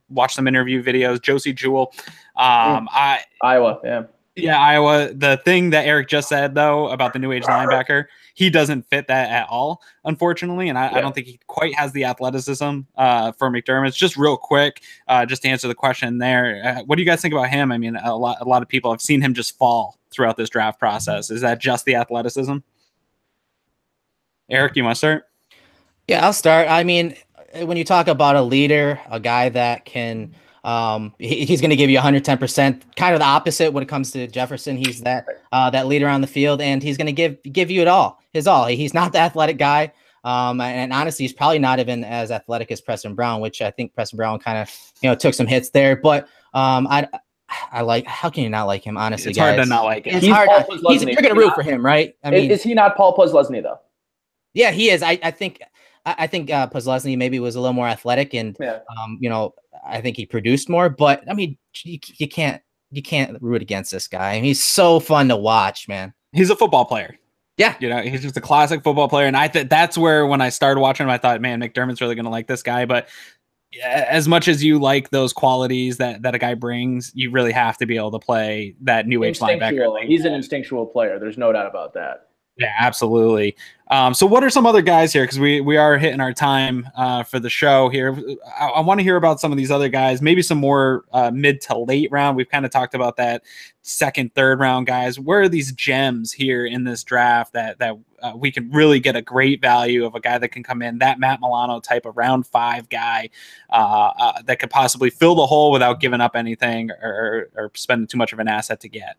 watched some interview videos. Josie Jewell, Iowa, yeah. Yeah, Iowa. The thing that Erik just said, though, about the new age linebacker, he doesn't fit that at all, unfortunately. And I don't think he quite has the athleticism for McDermott. Just real quick, just to answer the question there. What do you guys think about him? I mean, a lot of people have seen him just fall throughout this draft process. Is that just the athleticism? Erik, you want to start? Yeah, I'll start. I mean, when you talk about a leader, a guy that can he's going to give you 110%, kind of the opposite when it comes to Jefferson. He's that leader on the field, and he's going to give you his all. He's not the athletic guy. And honestly, he's probably not even as athletic as Preston Brown, which I think Preston Brown kind of, took some hits there, but I like, how can you not like him? Honestly, it's guys, hard to not like him. It's hard. You're going to root for him, right? I mean, is he not Paul Posluszny though? Yeah, he is. I think Posluszny maybe was a little more athletic, and I think he produced more. But I mean, you can't root against this guy. I mean, he's so fun to watch, man. He's a football player. Yeah, he's just a classic football player, and that's where when I started watching him, I thought, man, McDermott's really going to like this guy. But as much as you like those qualities that a guy brings, you really have to be able to play that new age linebacker. He's an instinctual player. There's no doubt about that. Yeah, absolutely. So what are some other guys here? Because we are hitting our time for the show here. I want to hear about some of these other guys, maybe some more mid to late round. We've kind of talked about that second, third round guys. Where are these gems here in this draft that we can really get a great value of a guy that can come in, that Matt Milano type of round 5 guy that could possibly fill the hole without giving up anything or spending too much of an asset to get?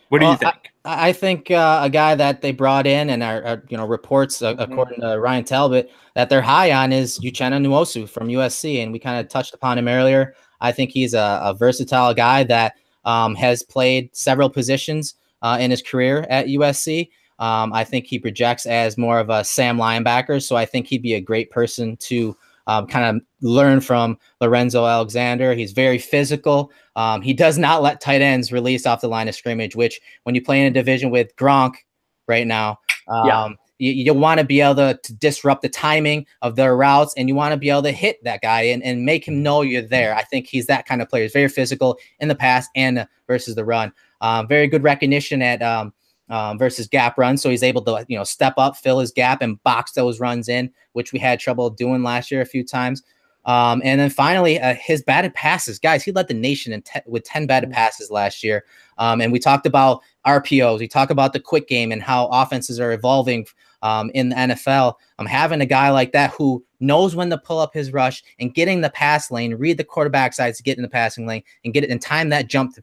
What do you think? I think a guy that they brought in and our reports according to Ryan Talbot that they're high on is Uchenna Nwosu from USC, and we kind of touched upon him earlier. I think he's a versatile guy that has played several positions in his career at USC. I think he projects as more of a Sam linebacker, so I think he'd be a great person to kind of learn from Lorenzo Alexander. He's very physical. He does not let tight ends release off the line of scrimmage, which when you play in a division with Gronk right now, you want to be able to disrupt the timing of their routes, and you want to be able to hit that guy and make him know you're there. I think he's that kind of player. He's very physical in the pass and versus the run. Very good recognition at versus gap run. So he's able to, step up, fill his gap, and box those runs in, which we had trouble doing last year a few times. And then finally, his batted passes. Guys, he led the nation with 10 batted passes last year. And we talked about RPOs. We talked about the quick game and how offenses are evolving in the NFL. Having a guy like that who knows when to pull up his rush and getting the pass lane, read the quarterback sides to get in the passing lane and get it and time that jump to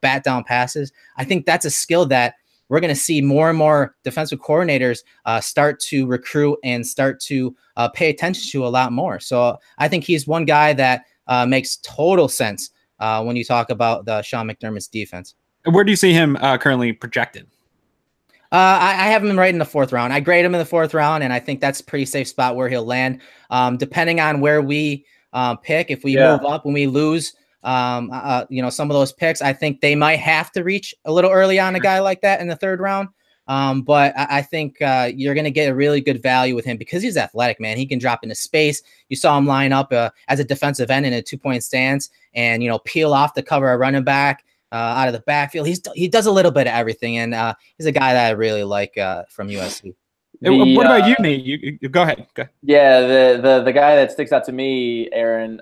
bat down passes. I think that's a skill that we're going to see more and more defensive coordinators start to recruit and start to pay attention to a lot more. So I think he's one guy that makes total sense when you talk about the Sean McDermott's defense. Where do you see him currently projected? I have him right in the 4th round. I grade him in the 4th round, and I think that's a pretty safe spot where he'll land. Depending on where we pick, if we move up, when we lose, some of those picks, I think they might have to reach a little early on a guy like that in the 3rd round. But I think you're going to get a really good value with him because he's athletic, man. He can drop into space. You saw him line up as a defensive end in a 2-point stance and, peel off to cover a running back out of the backfield. He does a little bit of everything. And he's a guy that I really like from USC. What about you, Nate? You go ahead. Yeah, the guy that sticks out to me, Aaron,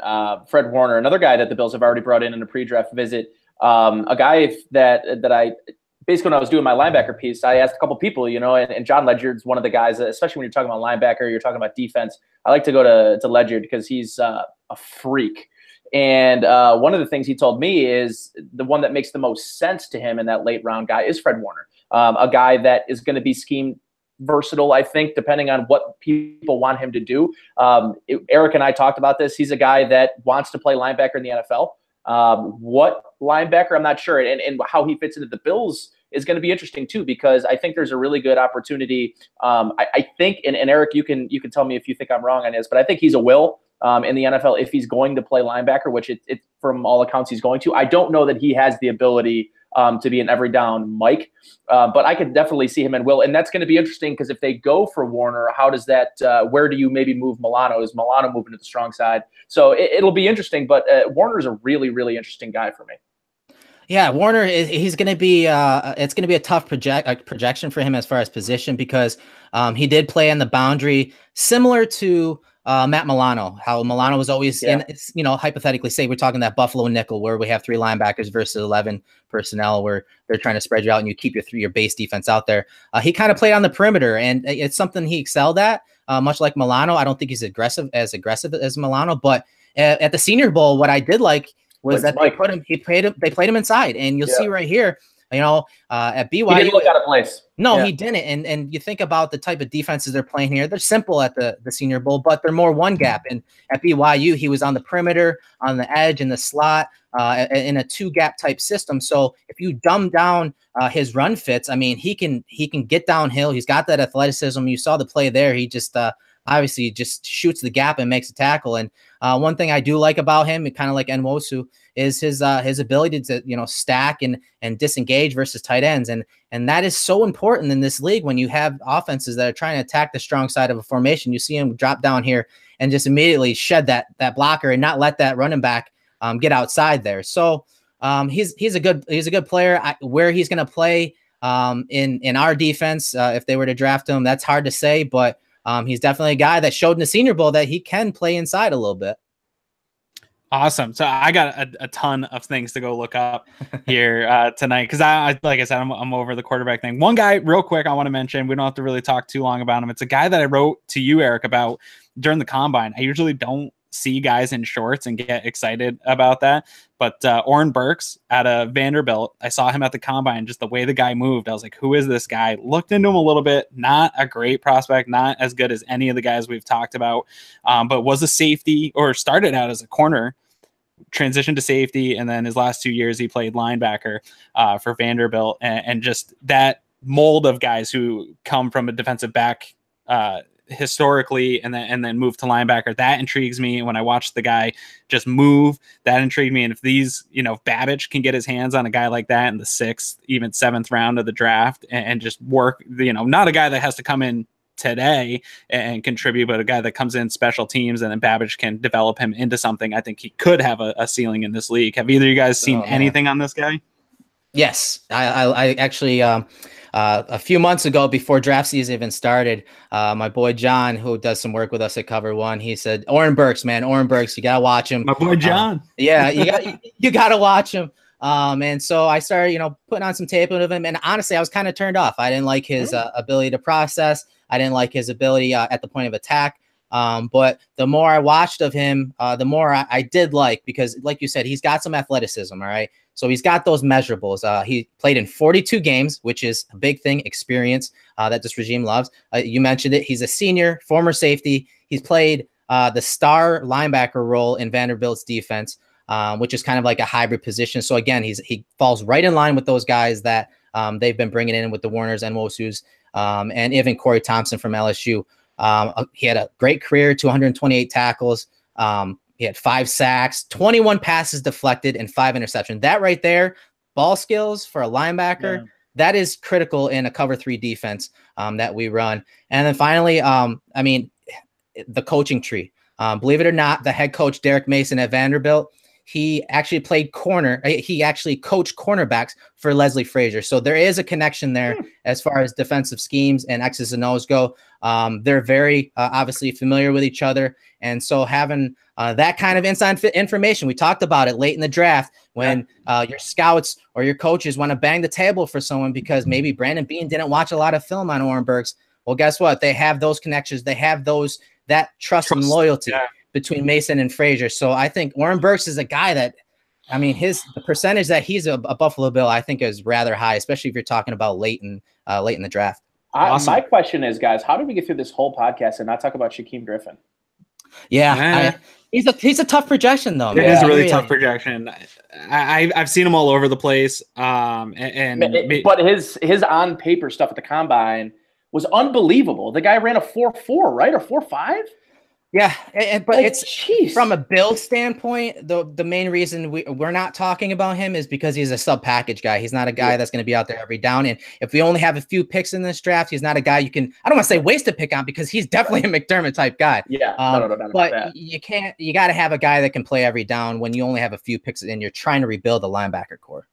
Fred Warner, another guy that the Bills have already brought in a pre-draft visit. A guy that I basically, when I was doing my linebacker piece, I asked a couple people, and John Ledyard's one of the guys, especially when you're talking about linebacker, you're talking about defense. I like to go to Ledyard because he's a freak. And one of the things he told me is the one that makes the most sense to him in that late round guy is Fred Warner, a guy that is going to be scheme versatile, I think, depending on what people want him to do. Erik and I talked about this. He's a guy that wants to play linebacker in the NFL. What linebacker, I'm not sure. And how he fits into the Bills is going to be interesting too, because I think there's a really good opportunity. I think, and Erik, you can tell me if you think I'm wrong on this, but I think he's a will in the NFL if he's going to play linebacker, which it from all accounts he's going to. I don't know that he has the ability to be an every down Mike. But I could definitely see him and Will. And that's going to be interesting because if they go for Warner, how does that where do you maybe move Milano? Is Milano moving to the strong side? So it'll be interesting. But Warner's a really, really interesting guy for me. Yeah, Warner, he's going to be it's going to be a tough projection for him as far as position because he did play on the boundary similar to Matt Milano, how Milano was always in, hypothetically say we're talking that Buffalo nickel where we have 3 linebackers versus 11 personnel where they're trying to spread you out and you keep your base defense out there. He kind of played on the perimeter and it's something he excelled at, much like Milano. I don't think he's aggressive as Milano, but at the Senior Bowl, what I did like was that they played him inside, and you'll see right here, at BYU. He didn't look out of place. No, he didn't. And you think about the type of defenses they're playing here. They're simple at the Senior Bowl, but they're more one gap. And at BYU, he was on the perimeter, on the edge, in the slot, in a 2-gap type system. So if you dumb down his run fits, I mean, he can get downhill. He's got that athleticism. You saw the play there. He just obviously just shoots the gap and makes a tackle. And one thing I do like about him, kind of like Nwosu, is his ability to stack and disengage versus tight ends, and that is so important in this league when you have offenses that are trying to attack the strong side of a formation. You see him drop down here and just immediately shed that blocker and not let that running back get outside there. So he's a good player. Where he's going to play in our defense, if they were to draft him, that's hard to say, but he's definitely a guy that showed in the Senior Bowl that he can play inside a little bit. Awesome. So I got a ton of things to go look up here tonight because I like I said, I'm over the quarterback thing. One guy real quick I want to mention, we don't have to really talk too long about him. It's a guy that I wrote to you, Erik, about during the combine. I usually don't see guys in shorts and get excited about that. But Oren Burks out of Vanderbilt, I saw him at the combine, just the way the guy moved. I was like, who is this guy? Looked into him a little bit. Not a great prospect, not as good as any of the guys we've talked about, but was a safety or started out as a corner, transitioned to safety. And then his last 2 years, he played linebacker for Vanderbilt. And just that mold of guys who come from a defensive back historically and then move to linebacker, that intrigues me. When I watch the guy just move, that intrigued me. And if these, if Babbage can get his hands on a guy like that in the 6th, even 7th round of the draft and just work, not a guy that has to come in today and contribute, but a guy that comes in special teams and then Babbage can develop him into something, I think he could have a ceiling in this league. Have either of you guys seen anything on this guy? Yes, I actually a few months ago, before draft season even started, my boy John, who does some work with us at Cover One, he said, Oren Burks, you gotta watch him. My boy John. You gotta watch him. And so I started, putting on some tape of him, and honestly, I was kind of turned off. I didn't like his ability to process. I didn't like his ability at the point of attack. But the more I watched of him, the more I did like, because like you said, he's got some athleticism. All right. So he's got those measurables. He played in 42 games, which is a big thing, experience that this regime loves. You mentioned it. He's a senior, former safety. He's played the star linebacker role in Vanderbilt's defense, which is kind of like a hybrid position. So again, he falls right in line with those guys that they've been bringing in with the Warners and Wosus, and even Corey Thompson from LSU. He had a great career, 228 tackles. He had 5 sacks, 21 passes deflected, and 5 interceptions. That right there, ball skills for a linebacker, that is critical in a cover 3 defense that we run. And then finally, the coaching tree. Believe it or not, the head coach, Derek Mason at Vanderbilt, he actually played corner. He actually coached cornerbacks for Leslie Frazier. So there is a connection there as far as defensive schemes and X's and O's go. They're very obviously familiar with each other. And so having that kind of inside information, we talked about it late in the draft when your scouts or your coaches want to bang the table for someone because maybe Brandon Beane didn't watch a lot of film on Oren Burks. Well, guess what? They have those connections. They have that trust and loyalty between Mason and Frazier. So I think Oren Burks is a guy that, the percentage that he's a Buffalo Bill, I think is rather high, especially if you're talking about late in the draft. Awesome. My question is, guys, how did we get through this whole podcast and not talk about Shaquem Griffin? Yeah, he's a tough projection though. It is a really tough projection. I've seen him all over the place. But his on paper stuff at the combine was unbelievable. The guy ran a 4.4, right? Or 4.5? Yeah, but Like, it's jeez. from a build standpoint. The main reason we're not talking about him is because he's a sub package guy. He's not a guy that's going to be out there every down. And if we only have a few picks in this draft, he's not a guy you can. I don't want to say waste a pick on because he's definitely a McDermott type guy. Yeah, no, but you can't. You got to have a guy that can play every down when you only have a few picks and you're trying to rebuild a linebacker core.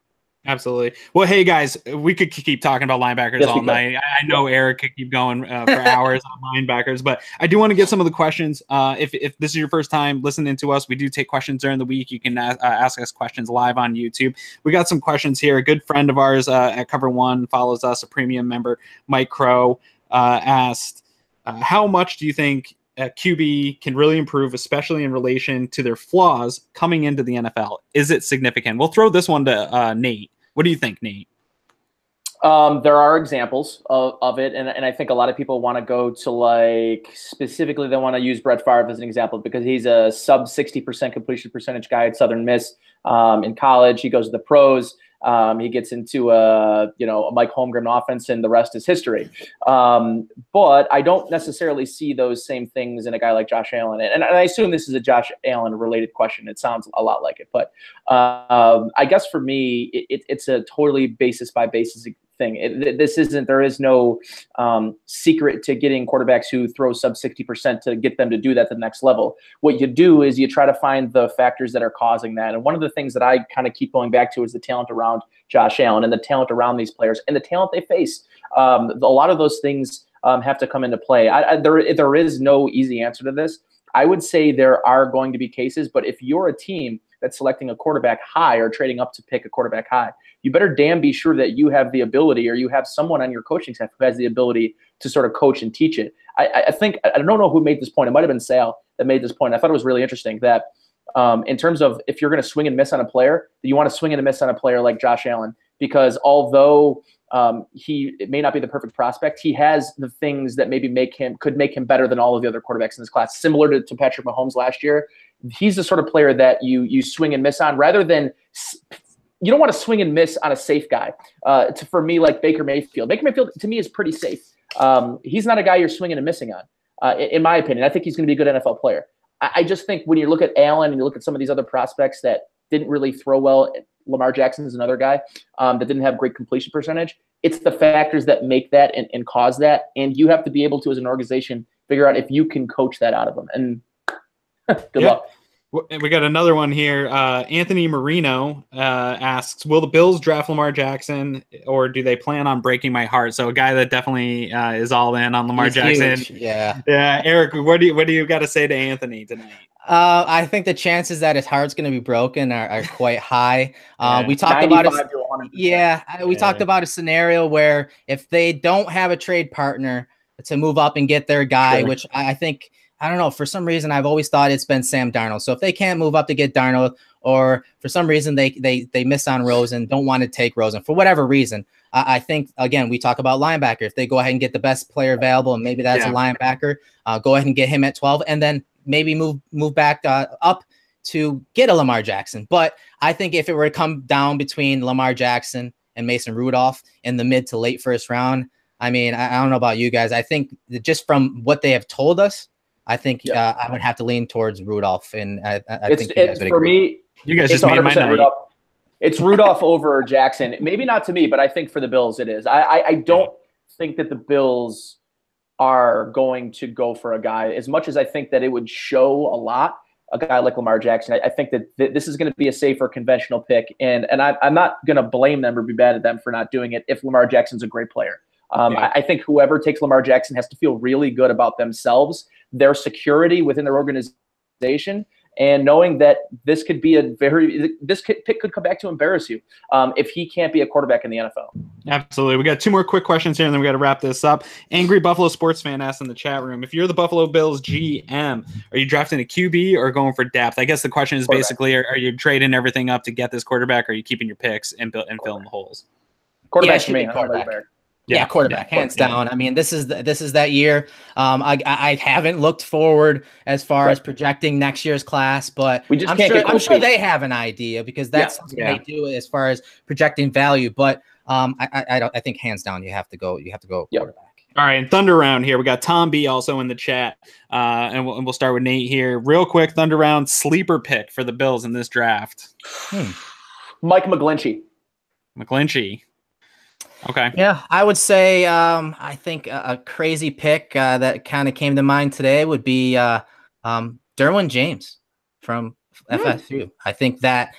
Absolutely. Well, hey guys, we could keep talking about linebackers all night. I know Erik could keep going for hours on linebackers, but I do want to get some of the questions. If this is your first time listening to us, we do take questions during the week. You can ask us questions live on YouTube. We got some questions here. A good friend of ours at Cover One follows us, a premium member, Mike Crow, asked, how much do you think QB can really improve, especially in relation to their flaws coming into the NFL? Is it significant? We'll throw this one to Nate. What do you think, Nate? There are examples of it, and I think a lot of people want to go to, like, specifically they want to use Brett Favre as an example because he's a sub 60% completion percentage guy at Southern Miss. In college, he goes to the pros. He gets into a Mike Holmgren offense, and the rest is history. But I don't necessarily see those same things in a guy like Josh Allen. And I assume this is a Josh Allen related question. It sounds a lot like it, but I guess for me, it's a totally basis by basis thing. There is no secret to getting quarterbacks who throw sub 60% to get them to do that to the next level. What you do is you try to find the factors that are causing that. And one of the things that I kind of keep going back to is the talent around Josh Allen and the talent around these players and the talent they face. A lot of those things have to come into play. There is no easy answer to this. I would say there are going to be cases, but if you're a team that's selecting a quarterback high or trading up to pick a quarterback high, you better damn be sure that you have the ability, or you have someone on your coaching staff who has the ability to sort of coach and teach it. I think, I don't know who made this point. It might've been Sal that made this point. I thought it was really interesting that in terms of if you're going to swing and miss on a player, you want to swing and miss on a player like Josh Allen, because although it may not be the perfect prospect, he has the things that maybe could make him better than all of the other quarterbacks in this class, similar to Patrick Mahomes last year. He's the sort of player that you swing and miss on rather than you don't want to swing and miss on a safe guy. For me, like Baker Mayfield. Baker Mayfield, to me, is pretty safe. He's not a guy you're swinging and missing on, in my opinion. I think he's going to be a good NFL player. I just think when you look at Allen and you look at some of these other prospects that didn't really throw well, Lamar Jackson is another guy that didn't have great completion percentage. It's the factors that make that and cause that. And you have to be able to, as an organization, figure out if you can coach that out of them. And good luck. We got another one here. Anthony Marino asks, will the Bills draft Lamar Jackson, or do they plan on breaking my heart? So a guy that definitely is all in on Lamar Jackson. Huge. Yeah. Erik, what do you got to say to Anthony tonight? I think the chances that his heart's going to be broken are quite high. We talked about it. We talked about a scenario where if they don't have a trade partner to move up and get their guy, which I think, I don't know, for some reason I've always thought it's been Sam Darnold. So if they can't move up to get Darnold, or for some reason they miss on Rosen, don't want to take Rosen for whatever reason, I think, again, we talk about linebacker. If they go ahead and get the best player available, and maybe that's a linebacker, go ahead and get him at 12, and then maybe move back up to get a Lamar Jackson. But I think if it were to come down between Lamar Jackson and Mason Rudolph in the mid to late first round, I mean, I don't know about you guys. I think that just from what they have told us, I think I would have to lean towards Rudolph, and I think you guys would agree. You guys just made my night. Rudolph. It's Rudolph over Jackson. Maybe not to me, but I think for the Bills it is. I don't think that the Bills are going to go for a guy, as much as I think that it would show a lot, a guy like Lamar Jackson. I think that this is going to be a safer conventional pick, and I'm not going to blame them or be bad at them for not doing it if Lamar Jackson's a great player. I think whoever takes Lamar Jackson has to feel really good about themselves, their security within their organization, and knowing that this could be pick could come back to embarrass you if he can't be a quarterback in the NFL. Absolutely. We got two more quick questions here, and then we got to wrap this up. Angry Buffalo sports fan asked in the chat room, if you're the Buffalo Bills GM, are you drafting a QB or going for depth? I guess the question is basically, are you trading everything up to get this quarterback, or are you keeping your picks and filling the holes? Quarterback for me. Quarterback, hands down. I mean, this is that year. I haven't looked forward as far as projecting next year's class, but I'm sure they have an idea, because that's something they do as far as projecting value. But I think hands down you have to go quarterback. All right, and Thunder Round here. We got Tom B also in the chat, and we'll start with Nate here. Real quick, Thunder Round sleeper pick for the Bills in this draft. Mike McGlinchey. McGlinchey. Okay. Yeah, I would say I think a crazy pick that kind of came to mind today would be Derwin James from FSU. I think that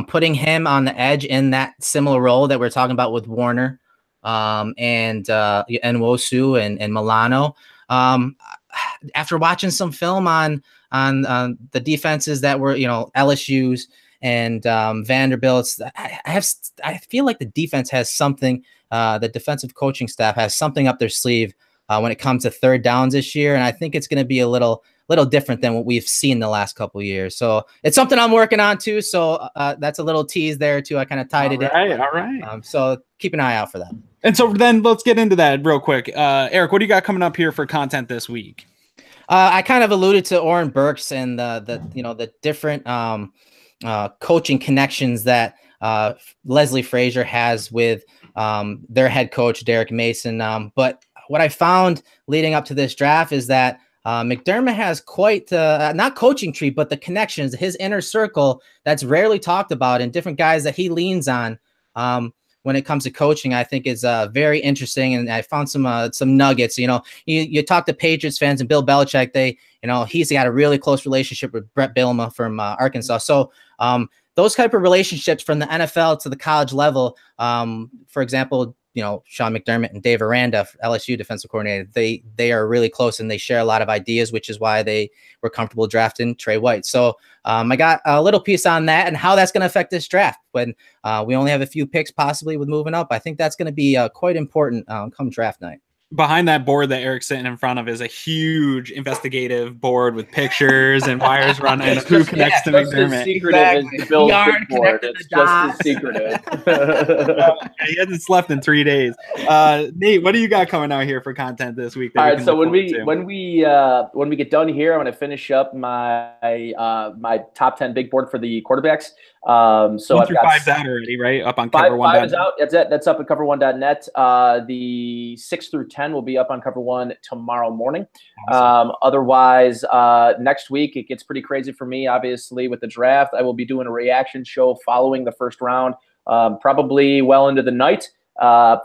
putting him on the edge in that similar role that we're talking about with Warner and Nwosu and Milano. After watching some film on the defenses that were, LSU's and Vanderbilt's, I feel like the defense has something. The defensive coaching staff has something up their sleeve when it comes to third downs this year, and I think it's going to be a little different than what we've seen the last couple of years. So it's something I'm working on too. So that's a little tease there too. I kind of tied it in. All right. So keep an eye out for that. And so then let's get into that real quick. Erik, what do you got coming up here for content this week? I kind of alluded to Oren Burks and the different coaching connections that Leslie Frazier has with their head coach, Derek Mason. But what I found leading up to this draft is that McDermott has quite not coaching tree, but the connections, his inner circle that's rarely talked about, and different guys that he leans on when it comes to coaching. I think is very interesting, and I found some nuggets. You talk to Patriots fans and Bill Belichick, he's got a really close relationship with Brett Bielema from Arkansas. So those type of relationships from the NFL to the college level, for example, Sean McDermott and Dave Aranda, LSU defensive coordinator, they are really close and they share a lot of ideas, which is why they were comfortable drafting Trey White. So I got a little piece on that and how that's going to affect this draft when we only have a few picks possibly with moving up. I think that's going to be quite important come draft night. Behind that board that Eric's sitting in front of is a huge investigative board with pictures and wires running and who connects to McDermott. It's just as secretive. He hasn't slept in 3 days. Nate, what do you got coming out here for content this week? All right, so when we get done here, I'm going to finish up my my top 10 big board for the quarterbacks. So I've got 5's out already, right? Up on cover one. Five is out. That's up at cover1.net. The 6 through 10 will be up on Cover One tomorrow morning. Awesome. Otherwise, next week it gets pretty crazy for me. Obviously, with the draft, I will be doing a reaction show following the first round, probably well into the night.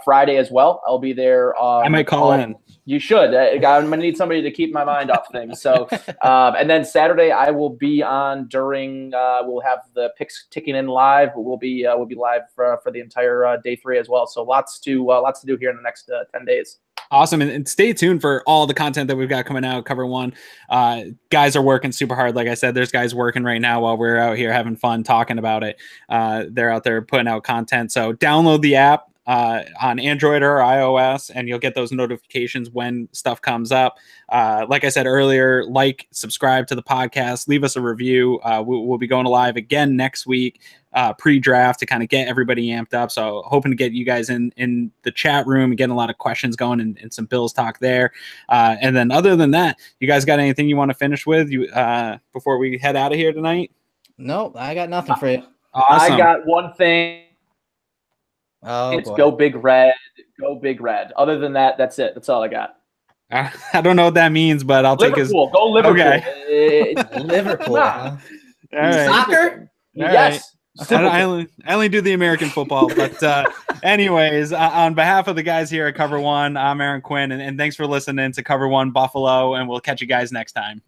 Friday as well. I'll be there. I might call in. You should. I'm gonna need somebody to keep my mind off things. So, and then Saturday I will be on during. We'll have the picks ticking in live. We'll be live for the entire day 3 as well. So lots to do here in the next 10 days. Awesome. And stay tuned for all the content that we've got coming out. Cover One. Guys are working super hard. Like I said, there's guys working right now while we're out here having fun talking about it. They're out there putting out content. So download the app on Android or iOS, and you'll get those notifications when stuff comes up. Like I said earlier, subscribe to the podcast, leave us a review. We'll be going live again next week, pre-draft, to kind of get everybody amped up. So hoping to get you guys in the chat room and getting a lot of questions going and some Bills talk there. And then other than that, you guys got anything you want to finish with before we head out of here tonight? Nope, I got nothing for you. Awesome. I got one thing. It's boy. Go Big Red. Go Big Red. Other than that, that's it. That's all I got. I don't know what that means, but I'll take his. Go Liverpool. Okay. Liverpool. Huh? All right. Soccer? Yes. I only do the American football. But anyways, on behalf of the guys here at Cover One, I'm Aaron Quinn, and thanks for listening to Cover One Buffalo, and we'll catch you guys next time.